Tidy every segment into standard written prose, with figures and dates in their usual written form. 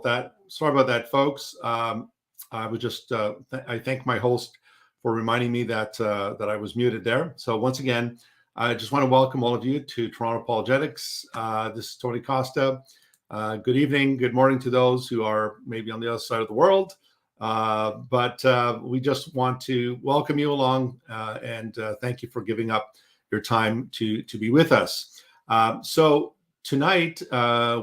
about that. Sorry about that, folks. I was just I thank my host for reminding me that that I was muted there. So once again, I just want to welcome all of you to Toronto Apologetics. This is Tony Costa. Good evening, good morning to those who are maybe on the other side of the world. But we just want to welcome you along and thank you for giving up your time to be with us. So tonight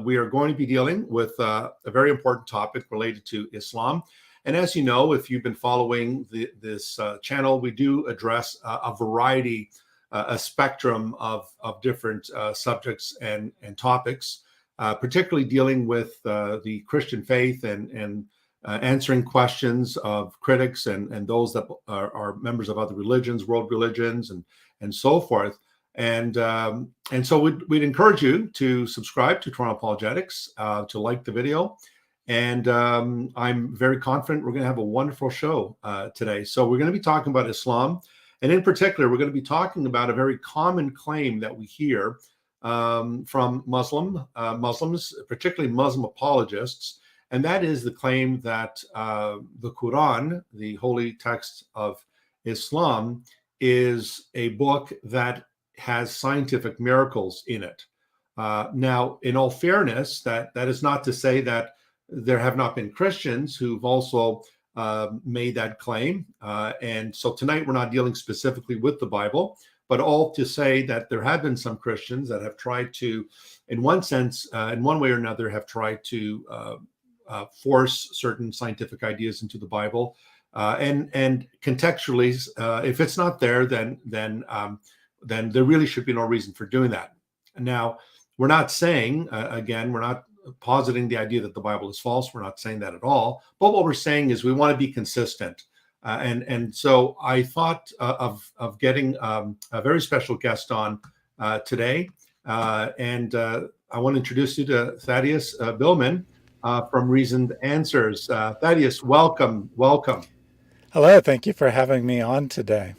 we are going to be dealing with a very important topic related to Islam. And as you know, if you've been following this channel, we do address a variety, a spectrum of different subjects and topics, particularly dealing with the Christian faith and answering questions of critics and those that are members of other religions, world religions, and so forth. And so we'd encourage you to subscribe to Toronto Apologetics, to like the video. And I'm very confident we're going to have a wonderful show today. So we're going to be talking about Islam. And in particular, we're going to be talking about a very common claim that we hear from Muslims, particularly Muslim apologists. And that is the claim that the Qur'an, the holy text of Islam, is a book that has scientific miracles in it. Now, in all fairness, that is not to say that there have not been Christians who've also made that claim. And so tonight we're not dealing specifically with the Bible, but all to say that there have been some Christians that have tried to, in one sense, in one way or another, have tried to force certain scientific ideas into the Bible. And contextually, if it's not there, then there really should be no reason for doing that. Now, we're not saying, again, we're not positing the idea that the Bible is false. We're not saying that at all. But what we're saying is we want to be consistent. And so I thought of getting a very special guest on today. And I want to introduce you to Thaddeus Billman from Reasoned Answers. Thaddeus, welcome. Hello. Thank you for having me on today.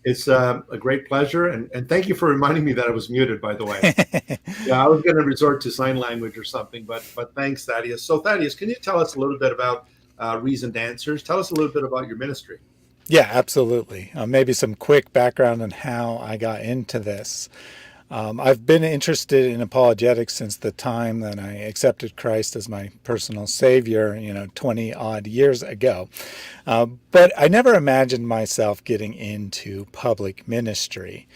It's a great pleasure, and thank you for reminding me that I was muted, by the way. Yeah, I was going to resort to sign language or something, but thanks, Thaddeus. So, Thaddeus, can you tell us a little bit about Reasoned Answers? Tell us a little bit about your ministry. Yeah, absolutely. Maybe some quick background on how I got into this. I've been interested in apologetics since the time that I accepted Christ as my personal savior, 20 odd years ago. But I never imagined myself getting into public ministry.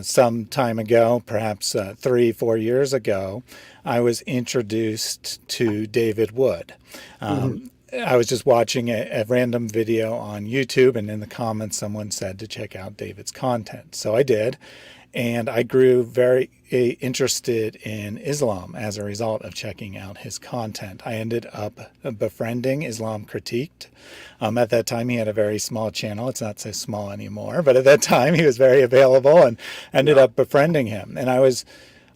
Some time ago, perhaps 3-4 years ago, I was introduced to David Wood. I was just watching a random video on YouTube, and in the comments, someone said to check out David's content. So I did. And I grew very interested in Islam as a result of checking out his content. I ended up befriending Islam Critiqued. At that time, he had a very small channel. It's not so small anymore, but at that time, he was very available, and ended up befriending him. And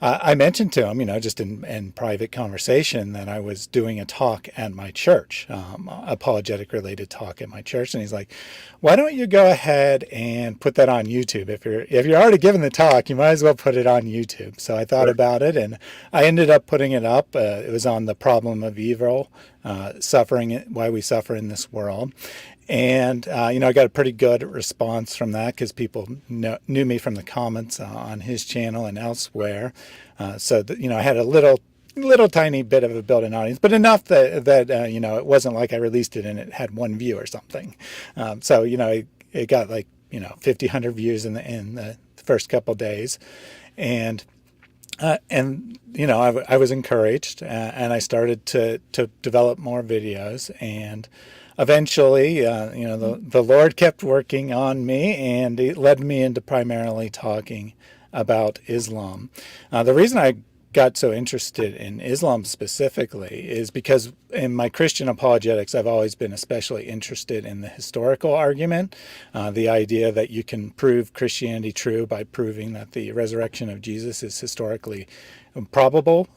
I mentioned to him, just in private conversation, that I was doing a talk at my church, apologetic related talk at my church. And he's like, why don't you go ahead and put that on YouTube? If you're already giving the talk, you might as well put it on YouTube. So I thought about it, and I ended up putting it up. It was on the problem of evil, suffering, why we suffer in this world. And, I got a pretty good response from that because people knew me from the comments on his channel and elsewhere. So, I had a little tiny bit of a built-in audience, but enough that it wasn't like I released it and it had 1 view or something. So, it got like, 50, 100 views in the first couple of days. And I was encouraged and I started to develop more videos, and eventually, the Lord kept working on me, and it led me into primarily talking about Islam. The reason I got so interested in Islam specifically is because in my Christian apologetics, I've always been especially interested in the historical argument, the idea that you can prove Christianity true by proving that the resurrection of Jesus is historically probable.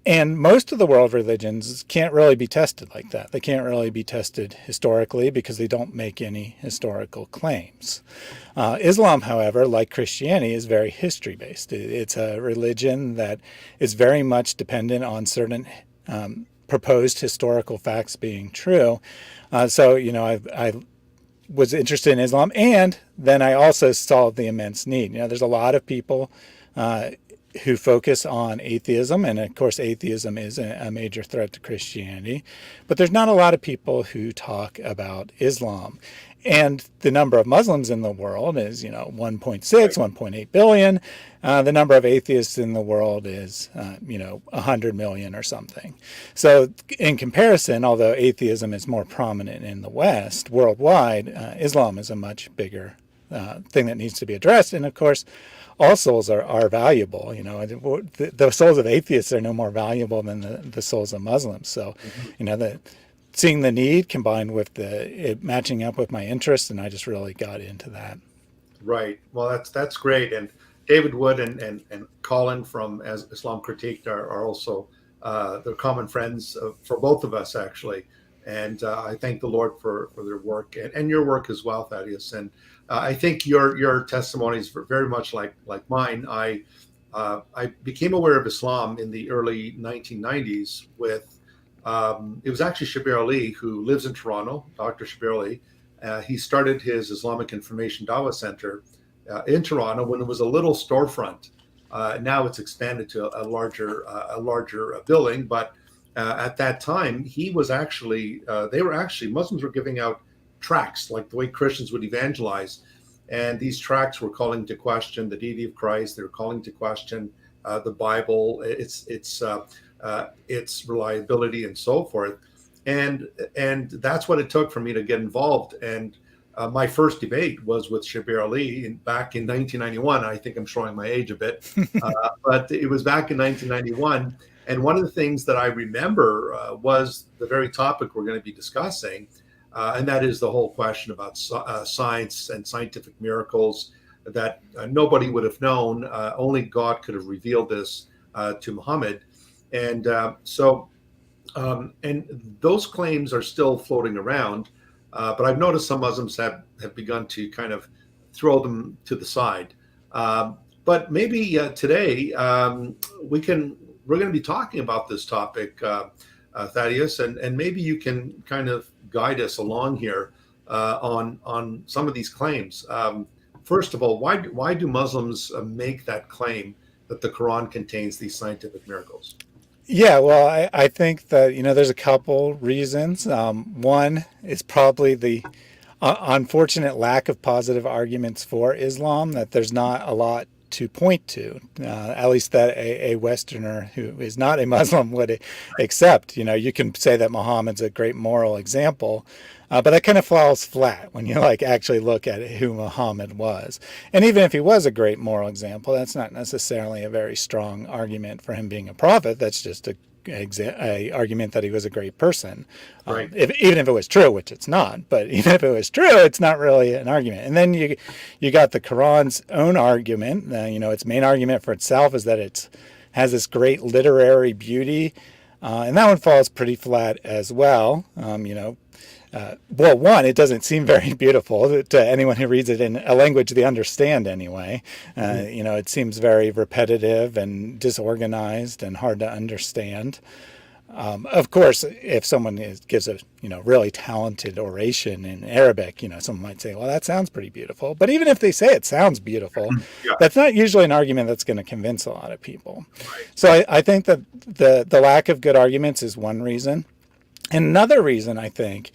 And most of the world religions can't really be tested like that. They can't really be tested historically because they don't make any historical claims. Islam, however, like Christianity, is very history-based. It's a religion that is very much dependent on certain proposed historical facts being true. So, I was interested in Islam, and then I also saw the immense need. There's a lot of people who focus on atheism, and of course atheism is a major threat to Christianity, but there's not a lot of people who talk about Islam. And the number of Muslims in the world is 1.6, 1.8 billion. The number of atheists in the world is 100 million or something. So in comparison, although atheism is more prominent in the West, worldwide, Islam is a much bigger thing that needs to be addressed. And of course, all souls are valuable. The souls of atheists are no more valuable than the souls of Muslims. So, seeing the need combined with it matching up with my interests, and I just really got into that. Right. Well, that's great. And David Wood and Colin from As Islam Critiqued are also they're common friends for both of us, actually. And I thank the Lord for their work and your work as well, Thaddeus. And I think your testimony is very much like mine. I became aware of Islam in the early 1990s with it was actually Shabir Ali, who lives in Toronto, Dr. Shabir Ali. He started his Islamic Information Dawah Center in Toronto when it was a little storefront. Now it's expanded to a larger building, but at that time he was actually Muslims were giving out tracts like the way Christians would evangelize, and these tracts were calling to question the deity of Christ. They were calling to question the Bible, its reliability, and so forth. And that's what it took for me to get involved. And my first debate was with Shabir Ali back in 1991. I think I'm showing my age a bit, but it was back in 1991. And one of the things that I remember was the very topic we're going to be discussing, and that is the whole question about science and scientific miracles that nobody would have known. Only God could have revealed this to Muhammad. And and those claims are still floating around, but I've noticed some Muslims have begun to kind of throw them to the side. But maybe today we're going to be talking about this topic, Thaddeus, and maybe you can kind of guide us along here on some of these claims. First of all, why do Muslims make that claim that the Quran contains these scientific miracles? Yeah, well, I think that, there's a couple reasons. One is probably the unfortunate lack of positive arguments for Islam, that there's not a lot to point to, at least that a Westerner who is not a Muslim would accept. You can say that Muhammad's a great moral example, but that kind of falls flat when you actually look at who Muhammad was. And even if he was a great moral example, that's not necessarily a very strong argument for him being a prophet. That's just a argument that he was a great person. Right. Even if it was true, which it's not, but even if it was true, it's not really an argument. And then you got the Quran's own argument. Its main argument for itself is that it has this great literary beauty, and that one falls pretty flat as well. Well, one, it doesn't seem very beautiful to anyone who reads it in a language they understand anyway. It seems very repetitive and disorganized and hard to understand. Of course, if someone gives a really talented oration in Arabic, someone might say, well, that sounds pretty beautiful. But even if they say it sounds beautiful, that's not usually an argument that's going to convince a lot of people. Right. So I think that the lack of good arguments is one reason. And another reason, I think,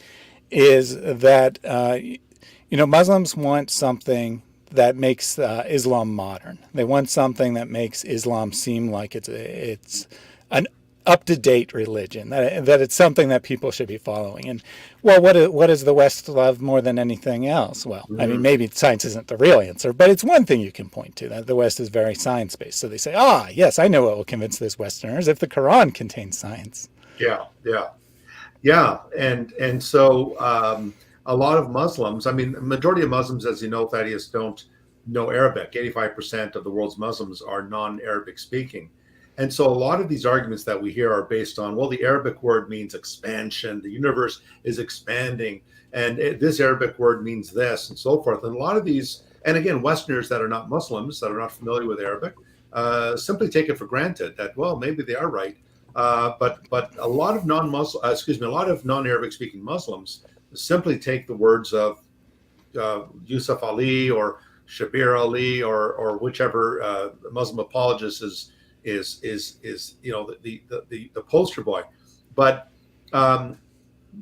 is that Muslims want something that makes Islam modern. They want something that makes Islam seem like it's an up-to-date religion, that it's something that people should be following. And well, what does the West love more than anything else? Well, I mean, maybe science isn't the real answer, but it's one thing you can point to, that the West is very science-based. So they say, yes, I know what will convince those Westerners if the Quran contains science. Yeah, and so a lot of Muslims, majority of Muslims, as you know, Thaddeus, don't know Arabic. 85% of the world's Muslims are non-Arabic speaking. And so a lot of these arguments that we hear are based on, well, the Arabic word means expansion, the universe is expanding, and this Arabic word means this, and so forth. And a lot of these, and again, Westerners that are not Muslims, that are not familiar with Arabic, simply take it for granted that, well, maybe they are right. But a lot of a lot of non-Arabic speaking Muslims simply take the words of Yusuf Ali or Shabir Ali or whichever Muslim apologist is the poster boy. But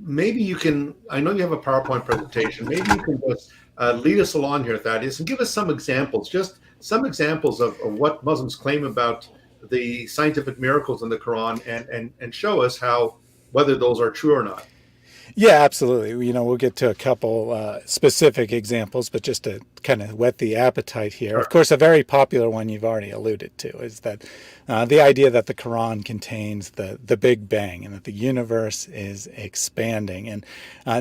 maybe you can. I know you have a PowerPoint presentation. Maybe you can just lead us along here, Thaddeus, and give us some examples, just some examples of what Muslims claim about the scientific miracles in the Quran, and show us how whether those are true or not. Yeah, absolutely. We'll get to a couple specific examples, but just to kind of whet the appetite here. Sure. Of course, a very popular one you've already alluded to is that the idea that the Quran contains the Big Bang and that the universe is expanding. And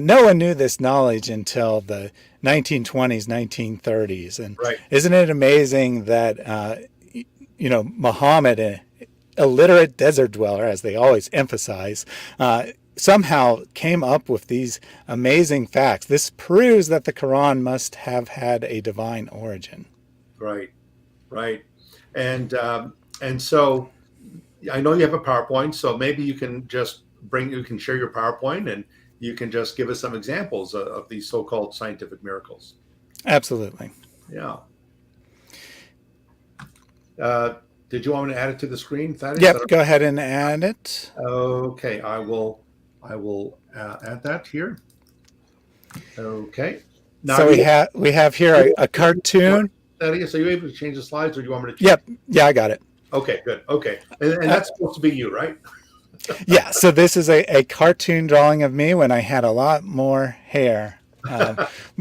no one knew this knowledge until the 1920s, 1930s. And Right. Isn't it amazing that, Muhammad, an illiterate desert dweller, as they always emphasize, somehow came up with these amazing facts. This proves that the Quran must have had a divine origin. Right, and so I know you have a PowerPoint, so maybe you can share your PowerPoint and you can just give us some examples of these so-called scientific miracles. Absolutely. Yeah. Did you want me to add it to the screen, Thaddeus? Yep, go ahead and add it. Okay, I will add that here. Okay. Now so we have here a cartoon. Thaddeus, are you able to change the slides, or do you want me to change? Yep. Yeah, I got it. Okay, good. Okay, and that's supposed to be you, right? Yeah. So this is a cartoon drawing of me when I had a lot more hair.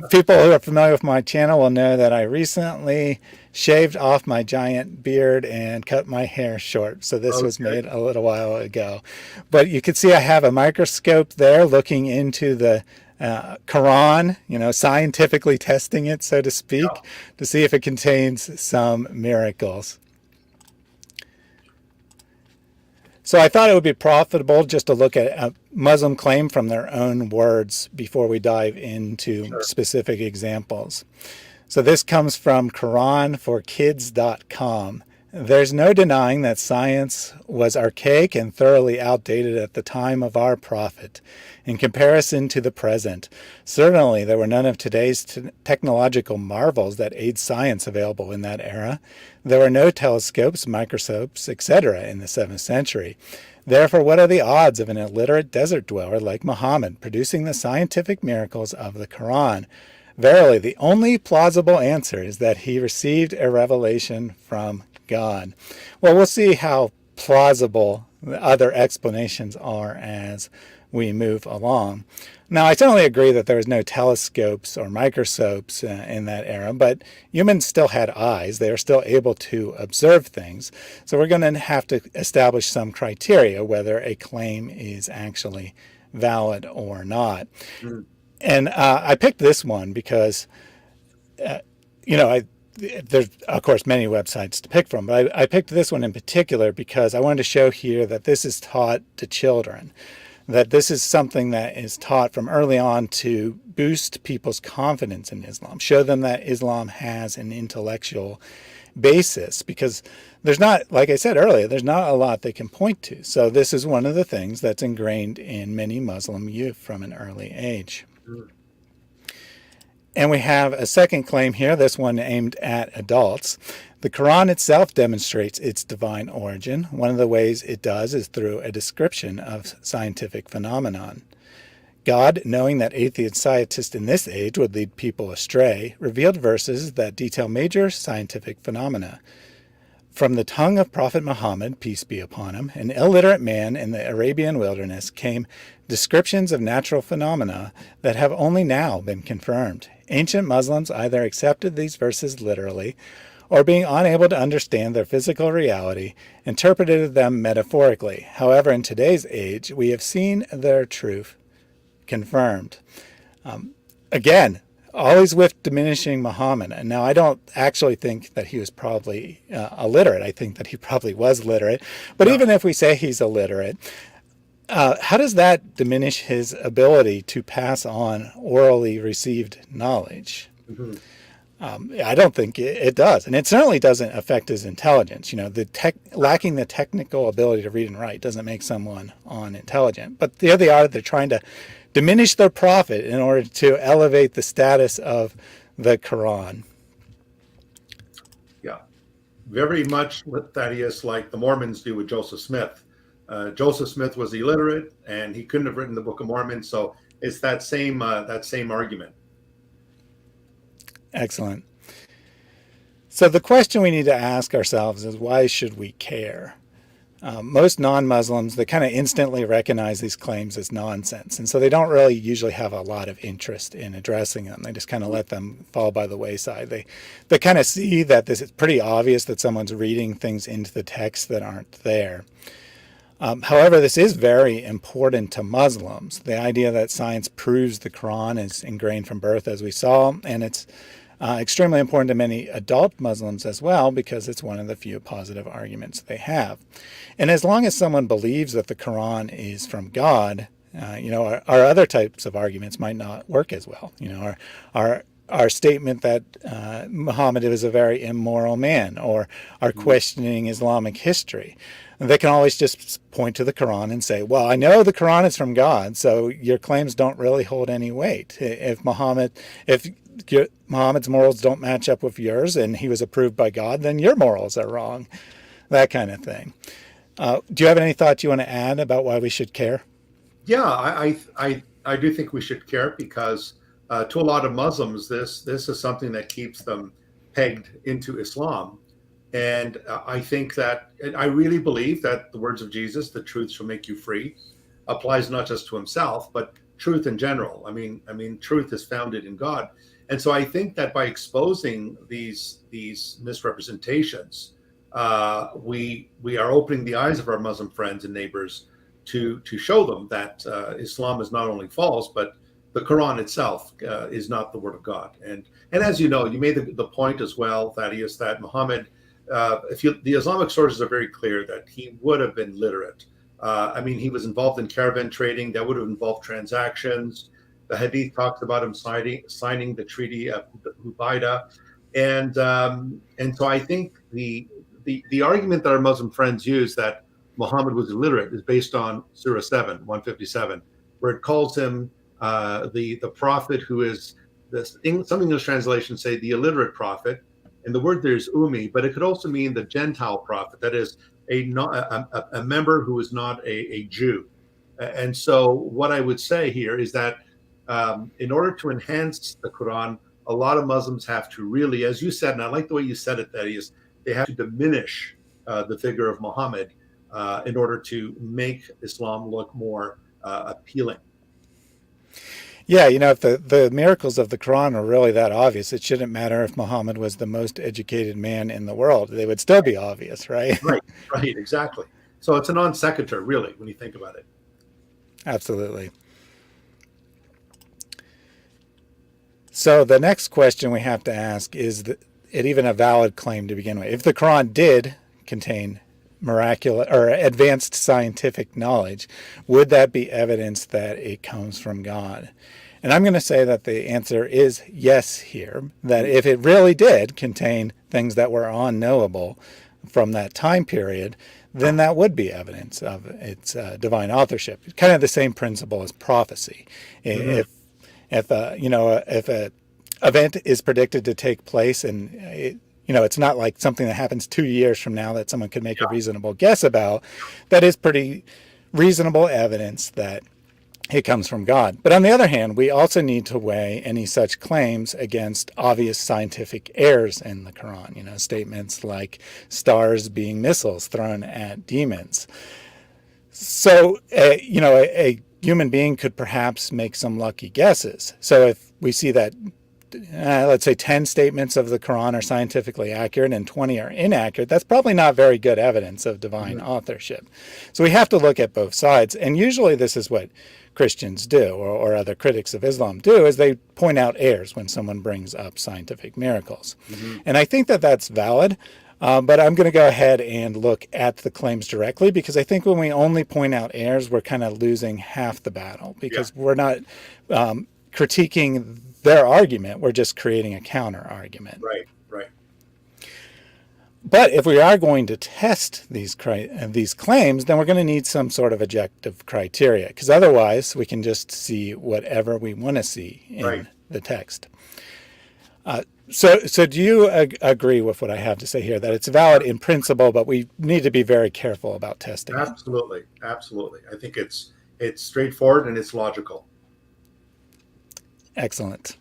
People who are familiar with my channel will know that I recently shaved off my giant beard and cut my hair short. So this was made a little while ago. But you can see I have a microscope there looking into the Quran, scientifically testing it, so to speak, to see if it contains some miracles. So I thought it would be profitable just to look at a Muslim claim from their own words before we dive into specific examples. So this comes from QuranForKids.com. There's no denying that science was archaic and thoroughly outdated at the time of our prophet. In comparison to the present, certainly there were none of today's technological marvels that aid science available in that era. There were no telescopes, microscopes, etc. in the 7th century. Therefore, what are the odds of an illiterate desert dweller like Muhammad producing the scientific miracles of the Quran? Verily, the only plausible answer is that he received a revelation from God. Well, we'll see how plausible the other explanations are as we move along. Now, I certainly agree that there was no telescopes or microscopes in that era, but humans still had eyes. They are still able to observe things. So we're going to have to establish some criteria whether a claim is actually valid or not. Mm. And I picked this one because, there's, of course, many websites to pick from, but I picked this one in particular because I wanted to show here that this is taught to children, that this is something that is taught from early on to boost people's confidence in Islam, show them that Islam has an intellectual basis, because there's not, like I said earlier, there's not a lot they can point to. So this is one of the things that's ingrained in many Muslim youth from an early age. And we have a second claim here, this one aimed at adults. The Quran itself demonstrates its divine origin. One of the ways it does is through a description of scientific phenomenon. God, knowing that atheist scientists in this age would lead people astray, revealed verses that detail major scientific phenomena. From the tongue of Prophet Muhammad, peace be upon him, an illiterate man in the Arabian wilderness, came descriptions of natural phenomena that have only now been confirmed. Ancient Muslims either accepted these verses literally, or being unable to understand their physical reality, interpreted them metaphorically. However, in today's age, we have seen their truth confirmed. Again, always with diminishing Muhammad. And now I don't actually think that he was probably illiterate. I think that he probably was literate. But even if we say he's illiterate, how does that diminish his ability to pass on orally received knowledge? Mm-hmm. I don't think it does, and it certainly doesn't affect his intelligence. Lacking the technical ability to read and write doesn't make someone unintelligent. But there they are; they're trying to diminish their prophet in order to elevate the status of the Quran. Yeah, very much with Thaddeus, like the Mormons do with Joseph Smith. Joseph Smith was illiterate, and he couldn't have written the Book of Mormon. So it's that same argument. Excellent. So the question we need to ask ourselves is, why should we care? Most non-Muslims, they kind of instantly recognize these claims as nonsense. And so they don't really usually have a lot of interest in addressing them. They just kind of let them fall by the wayside. They kind of see that this is pretty obvious that someone's reading things into the text that aren't there. However, this is very important to Muslims. The idea that science proves the Quran is ingrained from birth, as we saw, and it's extremely important to many adult Muslims as well, because it's one of the few positive arguments they have. And as long as someone believes that the Quran is from God, our other types of arguments might not work as well. Our statement that Muhammad was a very immoral man, or our questioning Islamic history. They can always just point to the Quran and say, well, I know the Quran is from God, so your claims don't really hold any weight. If Muhammad's morals don't match up with yours and he was approved by God, then your morals are wrong. That kind of thing. Do you have any thoughts you want to add about why we should care? Yeah, I do think we should care, because to a lot of Muslims, this is something that keeps them pegged into Islam. And I really believe that the words of Jesus, the truth shall make you free, applies not just to himself, but truth in general. I mean, truth is founded in God. And so I think that by exposing these misrepresentations, we are opening the eyes of our Muslim friends and neighbors to show them that Islam is not only false, but the Quran itself is not the word of God. And as you know, you made the point as well, Thaddeus, that Muhammad, the Islamic sources are very clear that he would have been literate. He was involved in caravan trading that would have involved transactions. The Hadith talks about him signing the Treaty of Hudaybiyyah, and so I think the argument that our Muslim friends use that Muhammad was illiterate is based on Surah 7, 157, where it calls him the prophet who is some English translations say the illiterate prophet. And the word there is ummi, but it could also mean the Gentile prophet, that is a member who is not a Jew. And so what I would say here is that in order to enhance the Quran, a lot of Muslims have to really, as you said, and I like the way you said it, that is, they have to diminish the figure of Muhammad in order to make Islam look more appealing. Yeah, if the miracles of the Quran are really that obvious, it shouldn't matter if Muhammad was the most educated man in the world. They would still be obvious, right? Right, exactly. So it's a non sequitur, really, when you think about it. Absolutely. So the next question we have to ask, is it even a valid claim to begin with? If the Quran did contain miraculous or advanced scientific knowledge, would that be evidence that it comes from God? And I'm going to say that the answer is yes here, that if it really did contain things that were unknowable from that time period, then that would be evidence of its divine authorship. Kind of the same principle as prophecy. Mm-hmm. If an event is predicted to take place and it's not like something that happens 2 years from now that someone could make a reasonable guess about, that is pretty reasonable evidence that it comes from God. But on the other hand, we also need to weigh any such claims against obvious scientific errors in the Quran. Statements like stars being missiles thrown at demons. So, a human being could perhaps make some lucky guesses. So if we see that let's say 10 statements of the Quran are scientifically accurate and 20 are inaccurate, that's probably not very good evidence of divine authorship. So we have to look at both sides. And usually this is what Christians do, or other critics of Islam do, is they point out errors when someone brings up scientific miracles. Mm-hmm. And I think that that's valid. But I'm going to go ahead and look at the claims directly, because I think when we only point out errors, we're kind of losing half the battle, because we're not critiquing their argument. We're just creating a counter argument. Right, right. But if we are going to test these claims, then we're going to need some sort of objective criteria, because otherwise we can just see whatever we want to see in the text. So do you agree with what I have to say here, that it's valid in principle, but we need to be very careful about testing it? Absolutely, absolutely. I think it's straightforward and it's logical. Excellent.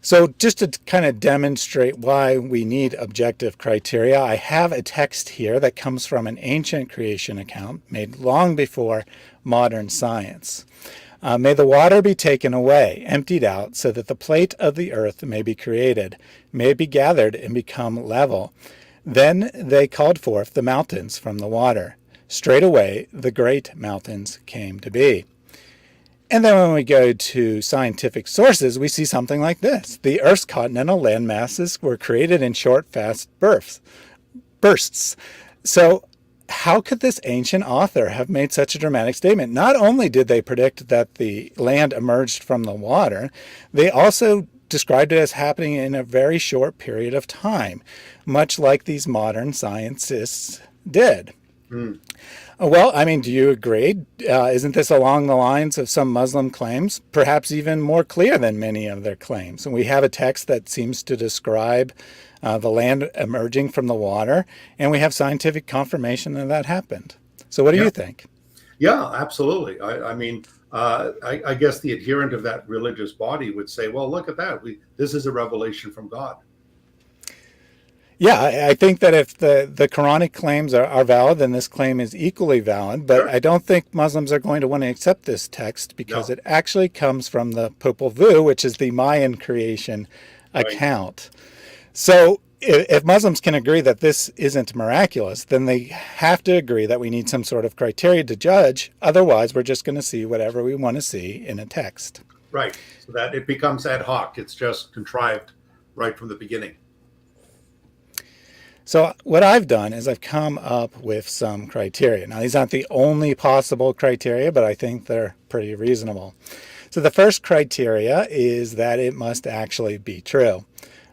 So just to kind of demonstrate why we need objective criteria, I have a text here that comes from an ancient creation account made long before modern science. May the water be taken away, emptied out, so that the plate of the earth may be created, may be gathered and become level. Then they called forth the mountains from the water. Straightway the great mountains came to be. And then when we go to scientific sources, we see something like this. The Earth's continental land masses were created in short, fast bursts. So how could this ancient author have made such a dramatic statement? Not only did they predict that the land emerged from the water, they also described it as happening in a very short period of time, much like these modern scientists did. Well, I mean, do you agree? Isn't this along the lines of some Muslim claims, perhaps even more clear than many of their claims? And we have a text that seems to describe the land emerging from the water, and we have scientific confirmation that that happened. So what do you think? Yeah, absolutely. I mean, I guess the adherent of that religious body would say, well, look at that. This is a revelation from God. Yeah, I think that if the Quranic claims are valid, then this claim is equally valid. But I don't think Muslims are going to want to accept this text because it actually comes from the Popol Vuh, which is the Mayan creation account. So if Muslims can agree that this isn't miraculous, then they have to agree that we need some sort of criteria to judge. Otherwise, we're just going to see whatever we want to see in a text. Right. So that it becomes ad hoc. It's just contrived right from the beginning. So what I've done is I've come up with some criteria. Now, these aren't the only possible criteria, but I think they're pretty reasonable. So the first criteria is that it must actually be true.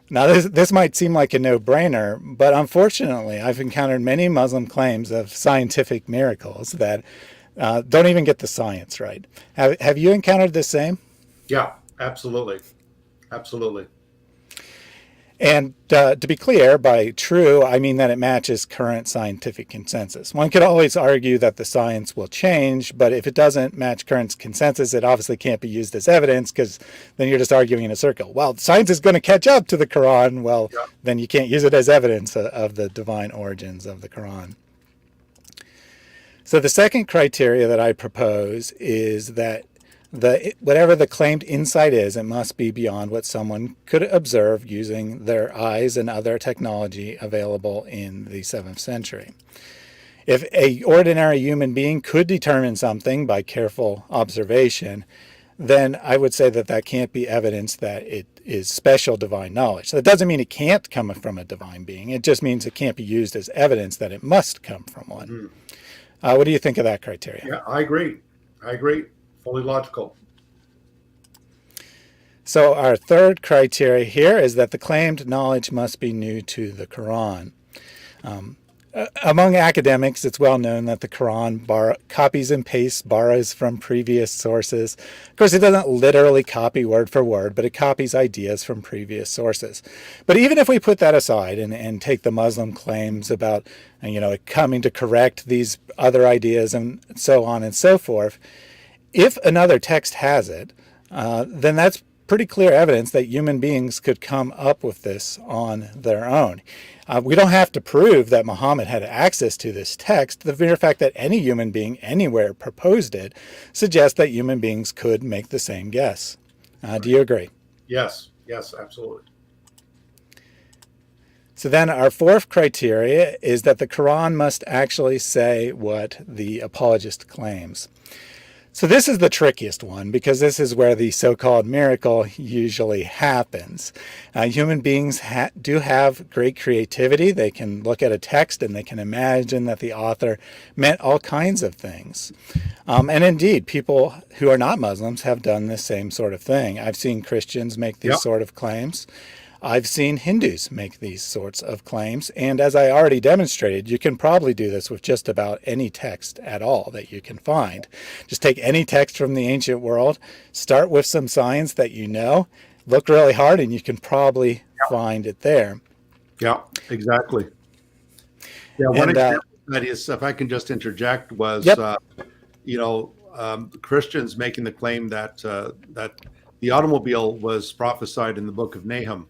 Now, this might seem like a no-brainer, but unfortunately, I've encountered many Muslim claims of scientific miracles that don't even get the science right. Have you encountered the same? Yeah, absolutely. Absolutely. And to be clear, by true, I mean that it matches current scientific consensus. One could always argue that the science will change, but if it doesn't match current consensus, it obviously can't be used as evidence because then you're just arguing in a circle. Well, science is going to catch up to the Quran. Well, then you can't use it as evidence of the divine origins of the Quran. So the second criteria that I propose is that whatever the claimed insight is, it must be beyond what someone could observe using their eyes and other technology available in the 7th century. If an ordinary human being could determine something by careful observation, then I would say that that can't be evidence that it is special divine knowledge. So that doesn't mean it can't come from a divine being. It just means it can't be used as evidence that it must come from one. What do you think of that criteria? Yeah, I agree. Fully logical. So our third criteria here is that the claimed knowledge must be new to the Quran. Among academics, it's well known that the Quran copies and pastes, borrows from previous sources. Of course, it doesn't literally copy word for word, but it copies ideas from previous sources. But even if we put that aside and take the Muslim claims about, it coming to correct these other ideas and so on and so forth, if another text has it, then that's pretty clear evidence that human beings could come up with this on their own. We don't have to prove that Muhammad had access to this text. The mere fact that any human being anywhere proposed it suggests that human beings could make the same guess. Do you agree? Yes, absolutely. So then our fourth criteria is that the Quran must actually say what the apologist claims. So this is the trickiest one because this is where the so-called miracle usually happens. Human beings do have great creativity. They can look at a text and they can imagine that the author meant all kinds of things. And indeed, people who are not Muslims have done the same sort of thing. I've seen Christians make these Yep. sort of claims. I've seen Hindus make these sorts of claims, and as I already demonstrated, you can probably do this with just about any text at all that you can find. Just take any text from the ancient world, start with some science that you know, look really hard, and you can probably find it there. Yeah, exactly. Yeah, one And example of that is, if I can just interject, was yep, Christians making the claim that that the automobile was prophesied in the book of Nahum,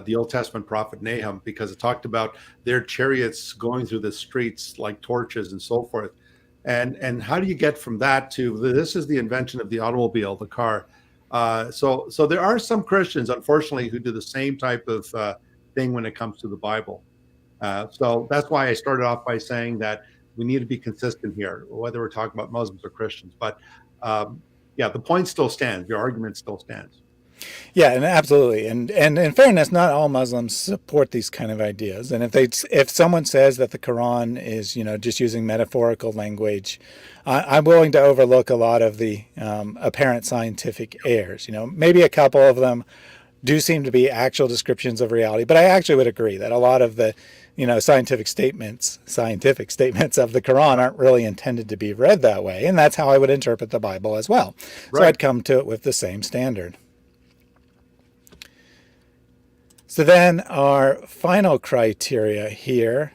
the Old Testament prophet Nahum, because it talked about their chariots going through the streets like torches and so forth. And how do you get from that to this is the invention of the automobile, the car? So there are some Christians, unfortunately, who do the same type of thing when it comes to the Bible. So that's why I started off by saying that we need to be consistent here, whether we're talking about Muslims or Christians. But yeah, the point still stands. The argument still stands. yeah, and absolutely, and in fairness, not all Muslims support these kind of ideas. And if someone says that the Quran is just using metaphorical language, I'm willing to overlook a lot of the apparent scientific errors. Maybe a couple of them do seem to be actual descriptions of reality, but I actually would agree that a lot of the scientific statements of the Quran aren't really intended to be read that way, and that's how I would interpret the Bible as well. So Right. I'd come to it with the same standard. So then our final criteria here.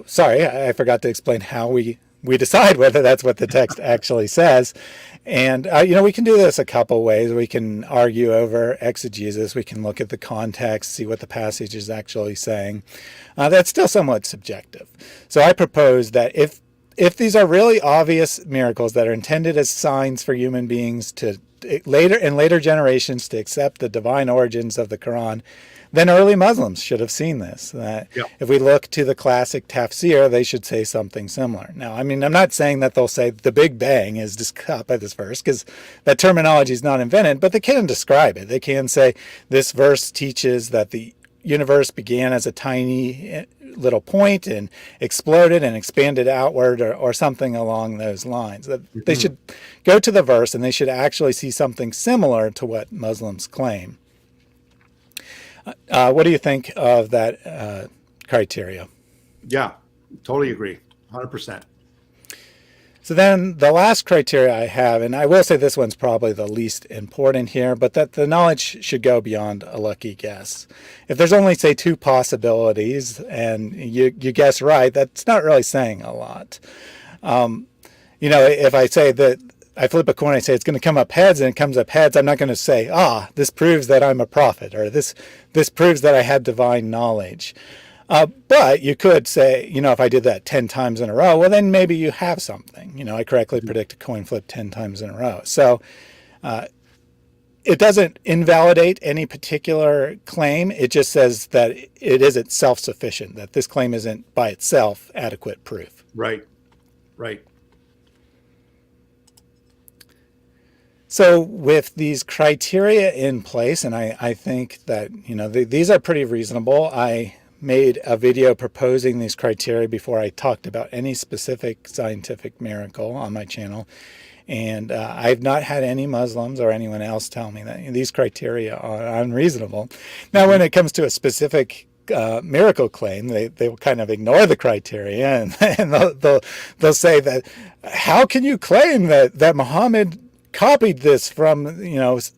Sorry, I forgot to explain how we decide whether that's what the text actually says. And, we can do this a couple ways. We can argue over exegesis. We can look at the context, see what the passage is actually saying. That's still somewhat subjective. So I propose that if these are really obvious miracles that are intended as signs for human beings to later generations to accept the divine origins of the Quran, then early Muslims should have seen this. If we look to the classic tafsir, they should say something similar. Now, I'm not saying that they'll say the Big Bang is described by this verse, because that terminology is not invented, but they can describe it. They can say this verse teaches that the universe began as a tiny little point and exploded and expanded outward, or something along those lines. They should go to the verse and they should actually see something similar to what Muslims claim. What do you think of that criteria? Yeah, totally agree. 100%. So then the last criteria I have, and I will say this one's probably the least important here, but that the knowledge should go beyond a lucky guess. If there's only, say, two possibilities and you guess right, that's not really saying a lot. If I say that I flip a coin, I say it's going to come up heads, and it comes up heads, I'm not going to say, this proves that I'm a prophet, or this proves that I had divine knowledge. But you could say, if I did that 10 times in a row, well, then maybe you have something. I correctly predict a coin flip 10 times in a row. So it doesn't invalidate any particular claim. It just says that it isn't self-sufficient, that this claim isn't by itself adequate proof. Right. So with these criteria in place, and I think that, these are pretty reasonable. I made a video proposing these criteria before I talked about any specific scientific miracle on my channel. And I've not had any Muslims or anyone else tell me that these criteria are unreasonable. Now, when it comes to a specific miracle claim, they will kind of ignore the criteria, and they'll say that, how can you claim that Muhammad copied this from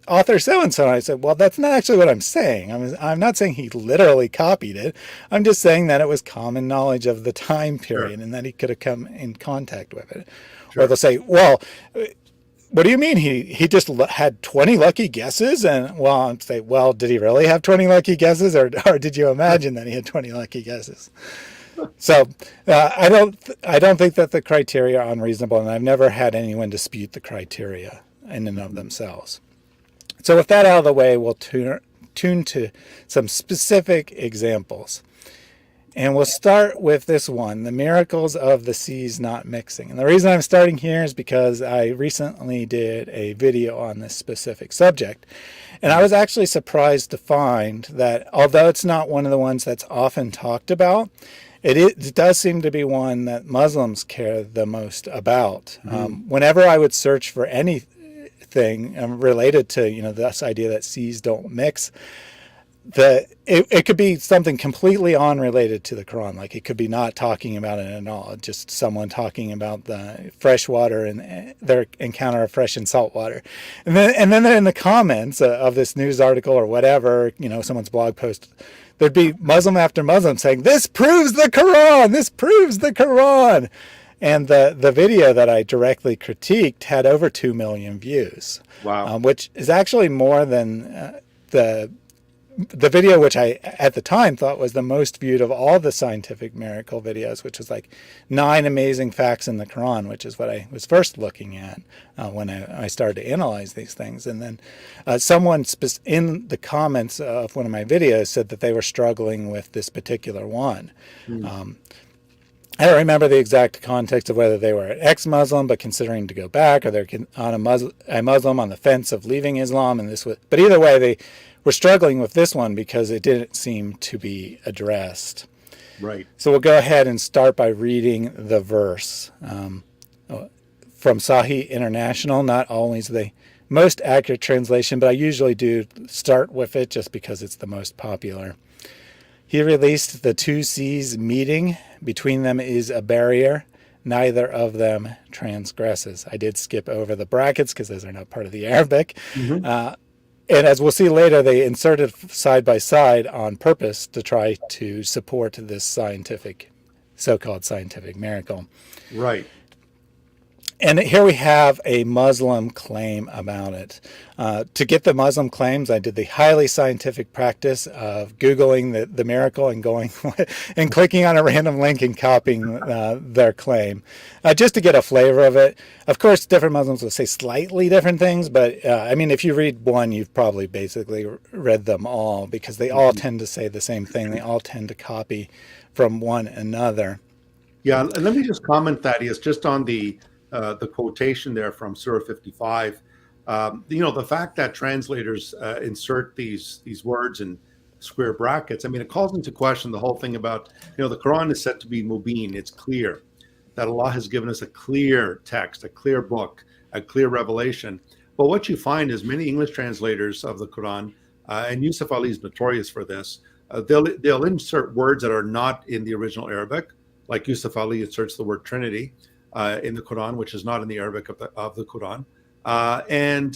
author so and so? And I said, well, that's not actually what I'm saying. I'm not saying he literally copied it. I'm just saying that it was common knowledge of the time period, Sure. and that he could have come in contact with it. Sure. Or they'll say, well, what do you mean he just had 20 lucky guesses? And I'm say, well, did he really have 20 lucky guesses, or did you imagine that he had 20 lucky guesses? So I don't think that the criteria are unreasonable, and I've never had anyone dispute the criteria in and of themselves. So with that out of the way, we'll tune to some specific examples. And we'll start with this one, the miracles of the seas not mixing. And the reason I'm starting here is because I recently did a video on this specific subject. And I was actually surprised to find that although it's not one of the ones that's often talked about, it does seem to be one that Muslims care the most about. Whenever I would search for anything related to, this idea that seas don't mix, it could be something completely unrelated to the Quran. Like it could be not talking about it at all, just someone talking about the fresh water and their encounter of fresh and salt water. And then in the comments of this news article or whatever, someone's blog post, there'd be Muslim after Muslim saying, "This proves the Quran! This proves the Quran!" And the video that I directly critiqued had over 2 million views. Wow. Which is actually more than the video which I at the time thought was the most viewed of all the scientific miracle videos, which was like 9 amazing facts in the Quran, which is what I was first looking at when I started to analyze these things. And then someone in the comments of one of my videos said that they were struggling with this particular one. I don't remember the exact context of whether they were an ex-Muslim but considering to go back, or they're on a Muslim on the fence of leaving Islam, but either way they were struggling with this one because it didn't seem to be addressed. Right. So we'll go ahead and start by reading the verse from Sahih International. Not always the most accurate translation, but I usually do start with it just because it's the most popular. He released the 2 seas meeting. Between them is a barrier. Neither of them transgresses. I did skip over the brackets because those are not part of the Arabic. And as we'll see later, they inserted side by side on purpose to try to support this so-called scientific miracle. Right. And here we have a Muslim claim about it. To get the Muslim claims, I did the highly scientific practice of Googling the miracle and going and clicking on a random link and copying their claim, just to get a flavor of it. Of course, different Muslims will say slightly different things, but if you read one, you've probably basically read them all, because they all tend to say the same thing. They all tend to copy from one another. Yeah, and let me just comment, Thaddeus, just on the quotation there from Surah 55. The fact that translators insert these words in square brackets, it calls into question the whole thing about, the Quran is said to be mubin. It's clear that Allah has given us a clear text, a clear book, a clear revelation. But what you find is many English translators of the Quran, and Yusuf Ali is notorious for this, they'll insert words that are not in the original Arabic, like Yusuf Ali inserts the word Trinity in the Quran, which is not in the Arabic of the Quran. And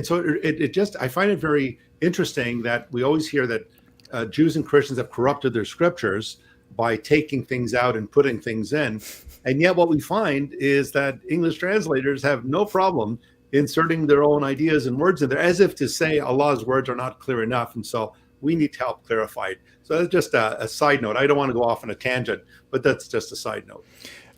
so it just, I find it very interesting that we always hear that Jews and Christians have corrupted their scriptures by taking things out and putting things in. And yet what we find is that English translators have no problem inserting their own ideas and words in there, as if to say Allah's words are not clear enough. And so we need to help clarify it. So that's just a side note. I don't want to go off on a tangent, but that's just a side note.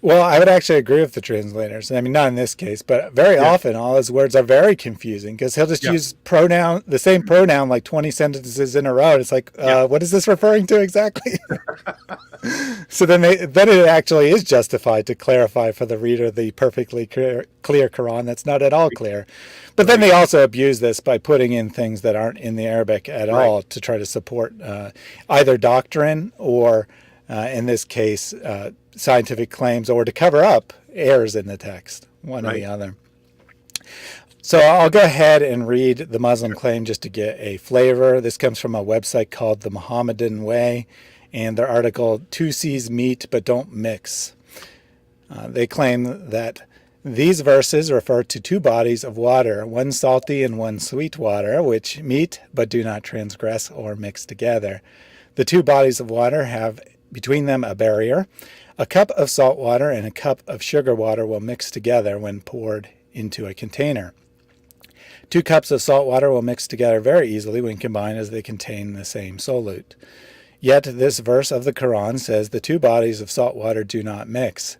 Well, I would actually agree with the translators. Not in this case, but very often all his words are very confusing, because he'll just use the same pronoun like 20 sentences in a row. And it's like, what is this referring to exactly? So then it actually is justified to clarify for the reader the perfectly clear Quran that's not at all clear. But then they also abuse this by putting in things that aren't in the Arabic at all to try to support either doctrine or, in this case, scientific claims, or to cover up errors in the text, one or the other. So I'll go ahead and read the Muslim claim just to get a flavor. This comes from a website called The Mohammedan Way, and their article, 2 seas meet but don't mix. They claim that these verses refer to 2 bodies of water, one salty and one sweet water, which meet but do not transgress or mix together. The 2 bodies of water have between them a barrier. A cup of salt water and a cup of sugar water will mix together when poured into a container. 2 cups of salt water will mix together very easily when combined, as they contain the same solute. Yet this verse of the Quran says the 2 bodies of salt water do not mix.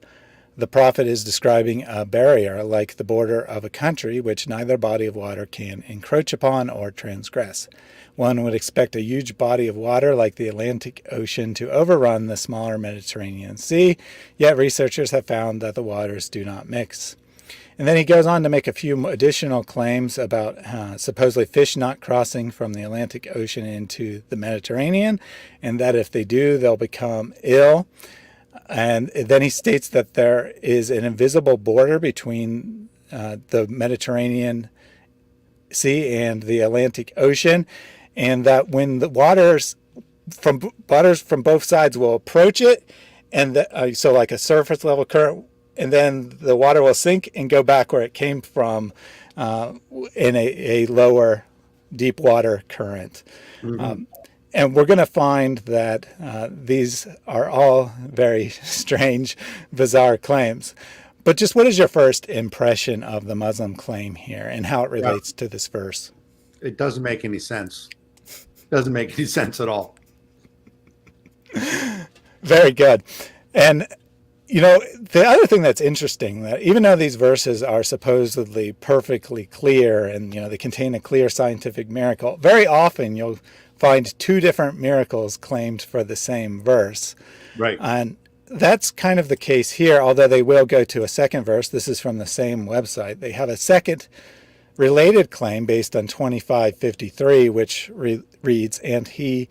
the prophet is describing a barrier like the border of a country which neither body of water can encroach upon or transgress. One would expect a huge body of water like the Atlantic Ocean to overrun the smaller Mediterranean Sea, yet researchers have found that the waters do not mix. And then he goes on to make a few additional claims about supposedly fish not crossing from the Atlantic Ocean into the Mediterranean, and that if they do, they'll become ill. And then he states that there is an invisible border between the Mediterranean Sea and the Atlantic Ocean, and that when the waters from both sides will approach it, and so like a surface level current, and then the water will sink and go back where it came from in a lower deep water current. Mm-hmm. And we're going to find that these are all very strange, bizarre claims. But just what is your first impression of the Muslim claim here and how it relates to this verse? It doesn't make any sense. It doesn't make any sense at all. Very good. And you know, the other thing that's interesting, that even though these verses are supposedly perfectly clear and, you know, they contain a clear scientific miracle, very often you'll find two different miracles claimed for the same verse. Right. And that's kind of the case here, although they will go to a second verse. This is from the same website. They have a second related claim based on 25:53, which reads, and it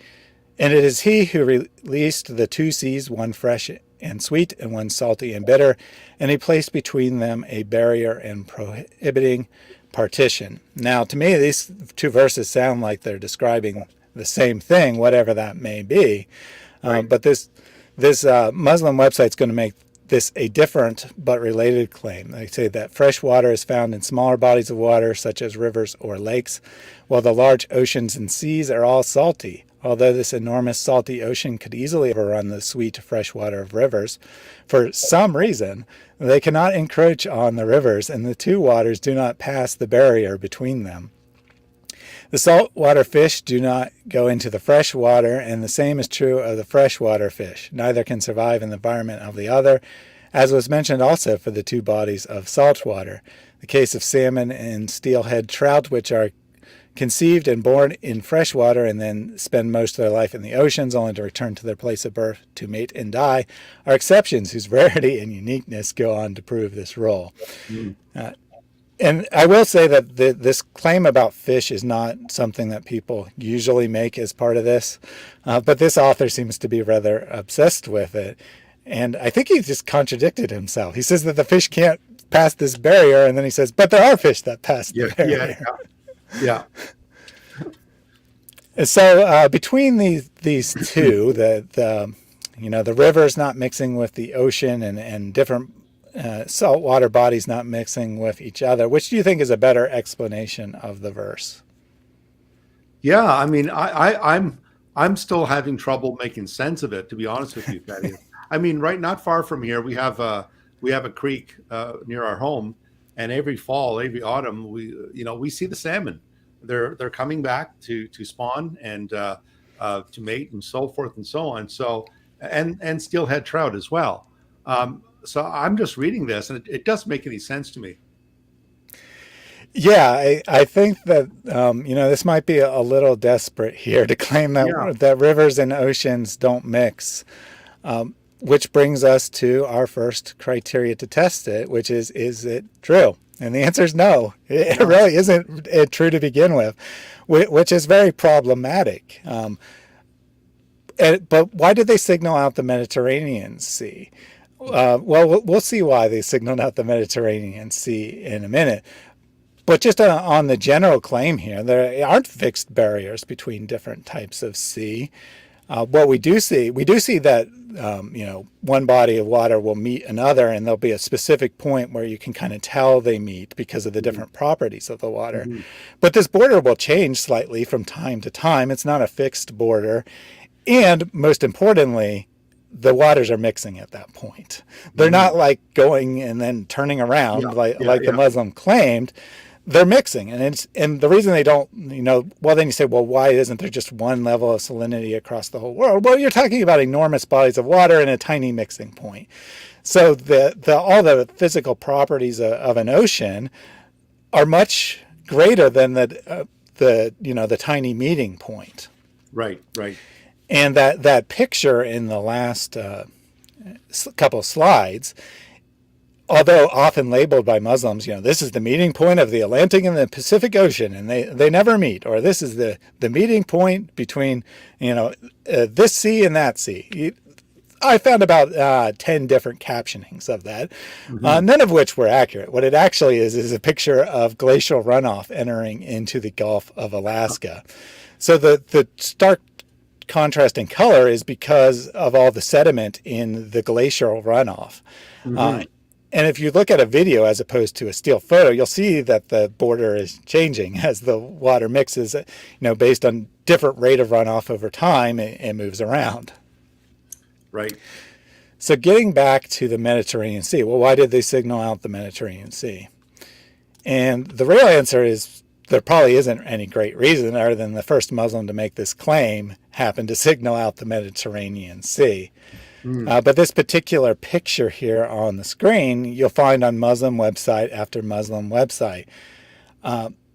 is he who released the two seas, one fresh and sweet and one salty and bitter, and he placed between them a barrier and prohibiting partition. Now, to me, these two verses sound like they're describing the same thing, whatever that may be. Right. But this Muslim website is going to make this a different but related claim. They say that fresh water is found in smaller bodies of water, such as rivers or lakes, while the large oceans and seas are all salty. Although this enormous salty ocean could easily overrun the sweet fresh water of rivers, for some reason, they cannot encroach on the rivers, and the two waters do not pass the barrier between them. The saltwater fish do not go into the fresh water, and the same is true of the freshwater fish. Neither can survive in the environment of the other, as was mentioned also for the two bodies of salt water. The case of salmon and steelhead trout, which are conceived and born in fresh water and then spend most of their life in the oceans only to return to their place of birth to mate and die, are exceptions whose rarity and uniqueness go on to prove this rule. And I will say that this claim about fish is not something that people usually make as part of this, but this author seems to be rather obsessed with it. And I think he just contradicted himself. He says that the fish can't pass this barrier, and then he says, but there are fish that pass the barrier. Yeah. And so between these two, the rivers not mixing with the ocean and different saltwater bodies not mixing with each other, which do you think is a better explanation of the verse? Yeah, I mean, I'm still having trouble making sense of it, to be honest with you, Thaddeus. I mean, not far from here, we have a creek near our home. And every fall, every autumn, we see the salmon. They're coming back to spawn and to mate and so forth and so on. So and steelhead trout as well. So I'm just reading this, and it doesn't make any sense to me. Yeah, I think that this might be a little desperate here to claim that rivers and oceans don't mix. Which brings us to our first criteria to test it, which is it true? And the answer is no. It really isn't true to begin with, which is very problematic. But why did they signal out the Mediterranean Sea? Well, we'll see why they signaled out the Mediterranean Sea in a minute. But just on the general claim here, there aren't fixed barriers between different types of sea. What we do see that one body of water will meet another, and there'll be a specific point where you can kind of tell they meet because of the different properties of the water. Mm-hmm. But this border will change slightly from time to time. It's not a fixed border. And most importantly, the waters are mixing at that point. They're not like going and then turning around like the Muslim claimed. they're mixing, and the reason they don't, well, then you say, well, why isn't there just one level of salinity across the whole world? Well, you're talking about enormous bodies of water and a tiny mixing point. So all the physical properties of an ocean are much greater than the tiny meeting point. Right. And that picture in the last couple of slides, although often labeled by Muslims, this is the meeting point of the Atlantic and the Pacific Ocean, and they never meet, or this is the meeting point between, this sea and that sea. I found about 10 different captionings of that, none of which were accurate. What it actually is a picture of glacial runoff entering into the Gulf of Alaska. So the stark contrast in color is because of all the sediment in the glacial runoff. And if you look at a video as opposed to a still photo, you'll see that the border is changing as the water mixes, based on different rate of runoff over time, it moves around. Right. So getting back to the Mediterranean Sea, well, why did they signal out the Mediterranean Sea? And the real answer is there probably isn't any great reason other than the first Muslim to make this claim happened to signal out the Mediterranean Sea. But this particular picture here on the screen, you'll find on Muslim website after Muslim website.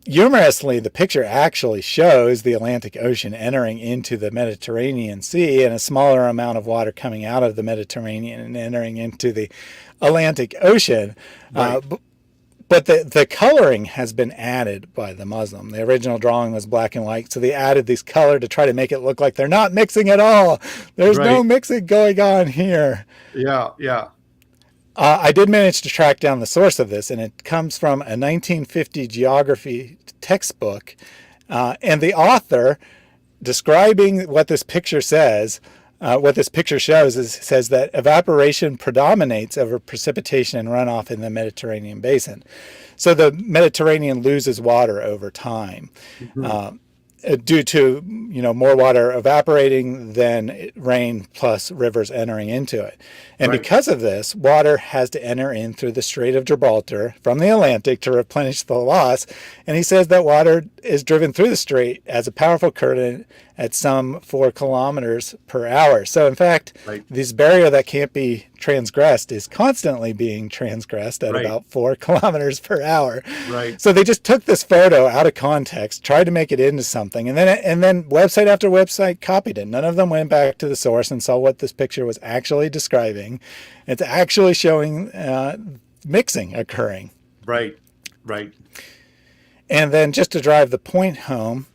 Humorously, the picture actually shows the Atlantic Ocean entering into the Mediterranean Sea and a smaller amount of water coming out of the Mediterranean and entering into the Atlantic Ocean. Right. But the coloring has been added by the Muslim. The original drawing was black and white, so they added this color to try to make it look like they're not mixing at all. There's no mixing going on here. Yeah. I did manage to track down the source of this, and it comes from a 1950 geography textbook. And the author, describing what this picture says, what this picture shows says that evaporation predominates over precipitation and runoff in the Mediterranean basin. So the Mediterranean loses water over time. Due to more water evaporating than rain plus rivers entering into it. And because of this, water has to enter in through the Strait of Gibraltar from the Atlantic to replenish the loss. And he says that water is driven through the strait as a powerful current at some 4 kilometers per hour. So in fact, this barrier that can't be transgressed is constantly being transgressed at about 4 kilometers per hour. So they just took this photo out of context, tried to make it into something, and then website after website copied it. None of them went back to the source and saw what this picture was actually describing. It's actually showing mixing occurring. Right. And then just to drive the point home,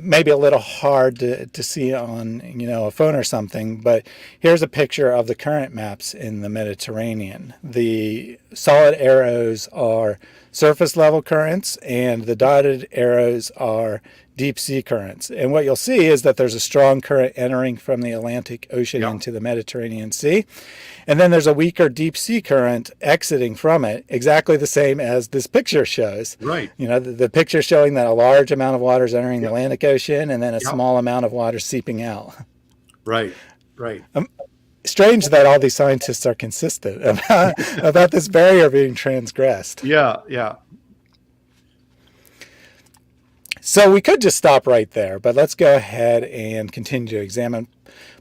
maybe a little hard to see on a phone or something, but here's a picture of the current maps in the Mediterranean. The solid arrows are surface level currents and the dotted arrows are deep sea currents. And what you'll see is that there's a strong current entering from the Atlantic Ocean into the Mediterranean Sea. And then there's a weaker deep sea current exiting from it, exactly the same as this picture shows. The picture showing that a large amount of water is entering the Atlantic Ocean and then a small amount of water seeping out. Right. Strange that all these scientists are consistent about this barrier being transgressed. Yeah. So we could just stop right there, but let's go ahead and continue to examine.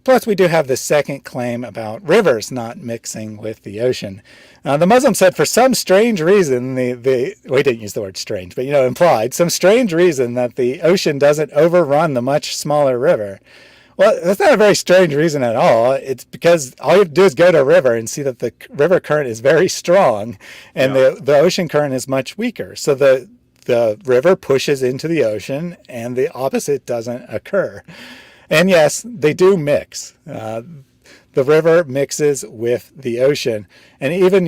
Plus, we do have the second claim about rivers not mixing with the ocean. The Muslim said for some strange reason, we didn't use the word strange, but implied, some strange reason that the ocean doesn't overrun the much smaller river. Well, that's not a very strange reason at all. It's because all you have to do is go to a river and see that the river current is very strong and the ocean current is much weaker. So the river pushes into the ocean and the opposite doesn't occur. And yes, they do mix. The river mixes with the ocean. And even,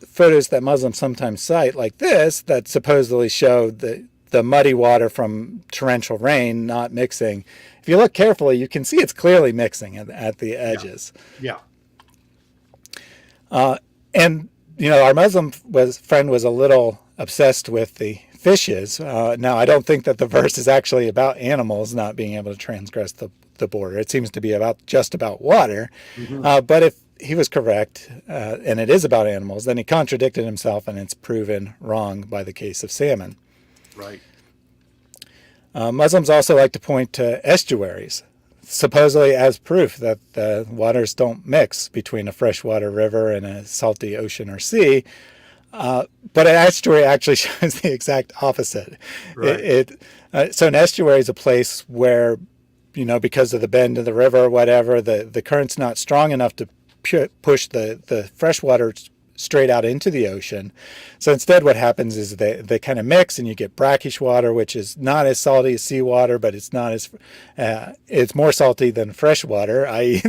photos that Muslims sometimes cite like this that supposedly show the muddy water from torrential rain not mixing. If you look carefully, you can see it's clearly mixing at the edges. And, our Muslim friend was a little obsessed with the fishes. Now, I don't think that the verse is actually about animals not being able to transgress the border. It seems to be just about water. But if he was correct, and it is about animals, then he contradicted himself, and it's proven wrong by the case of salmon. Right. Muslims also like to point to estuaries, supposedly as proof that the waters don't mix between a freshwater river and a salty ocean or sea. But an estuary actually shows the exact opposite. Right. So an estuary is a place where, because of the bend of the river or whatever, the current's not strong enough to push the fresh water straight out into the ocean. So instead what happens is they kind of mix, and you get brackish water, which is not as salty as seawater, but it's not as it's more salty than fresh water, i.e.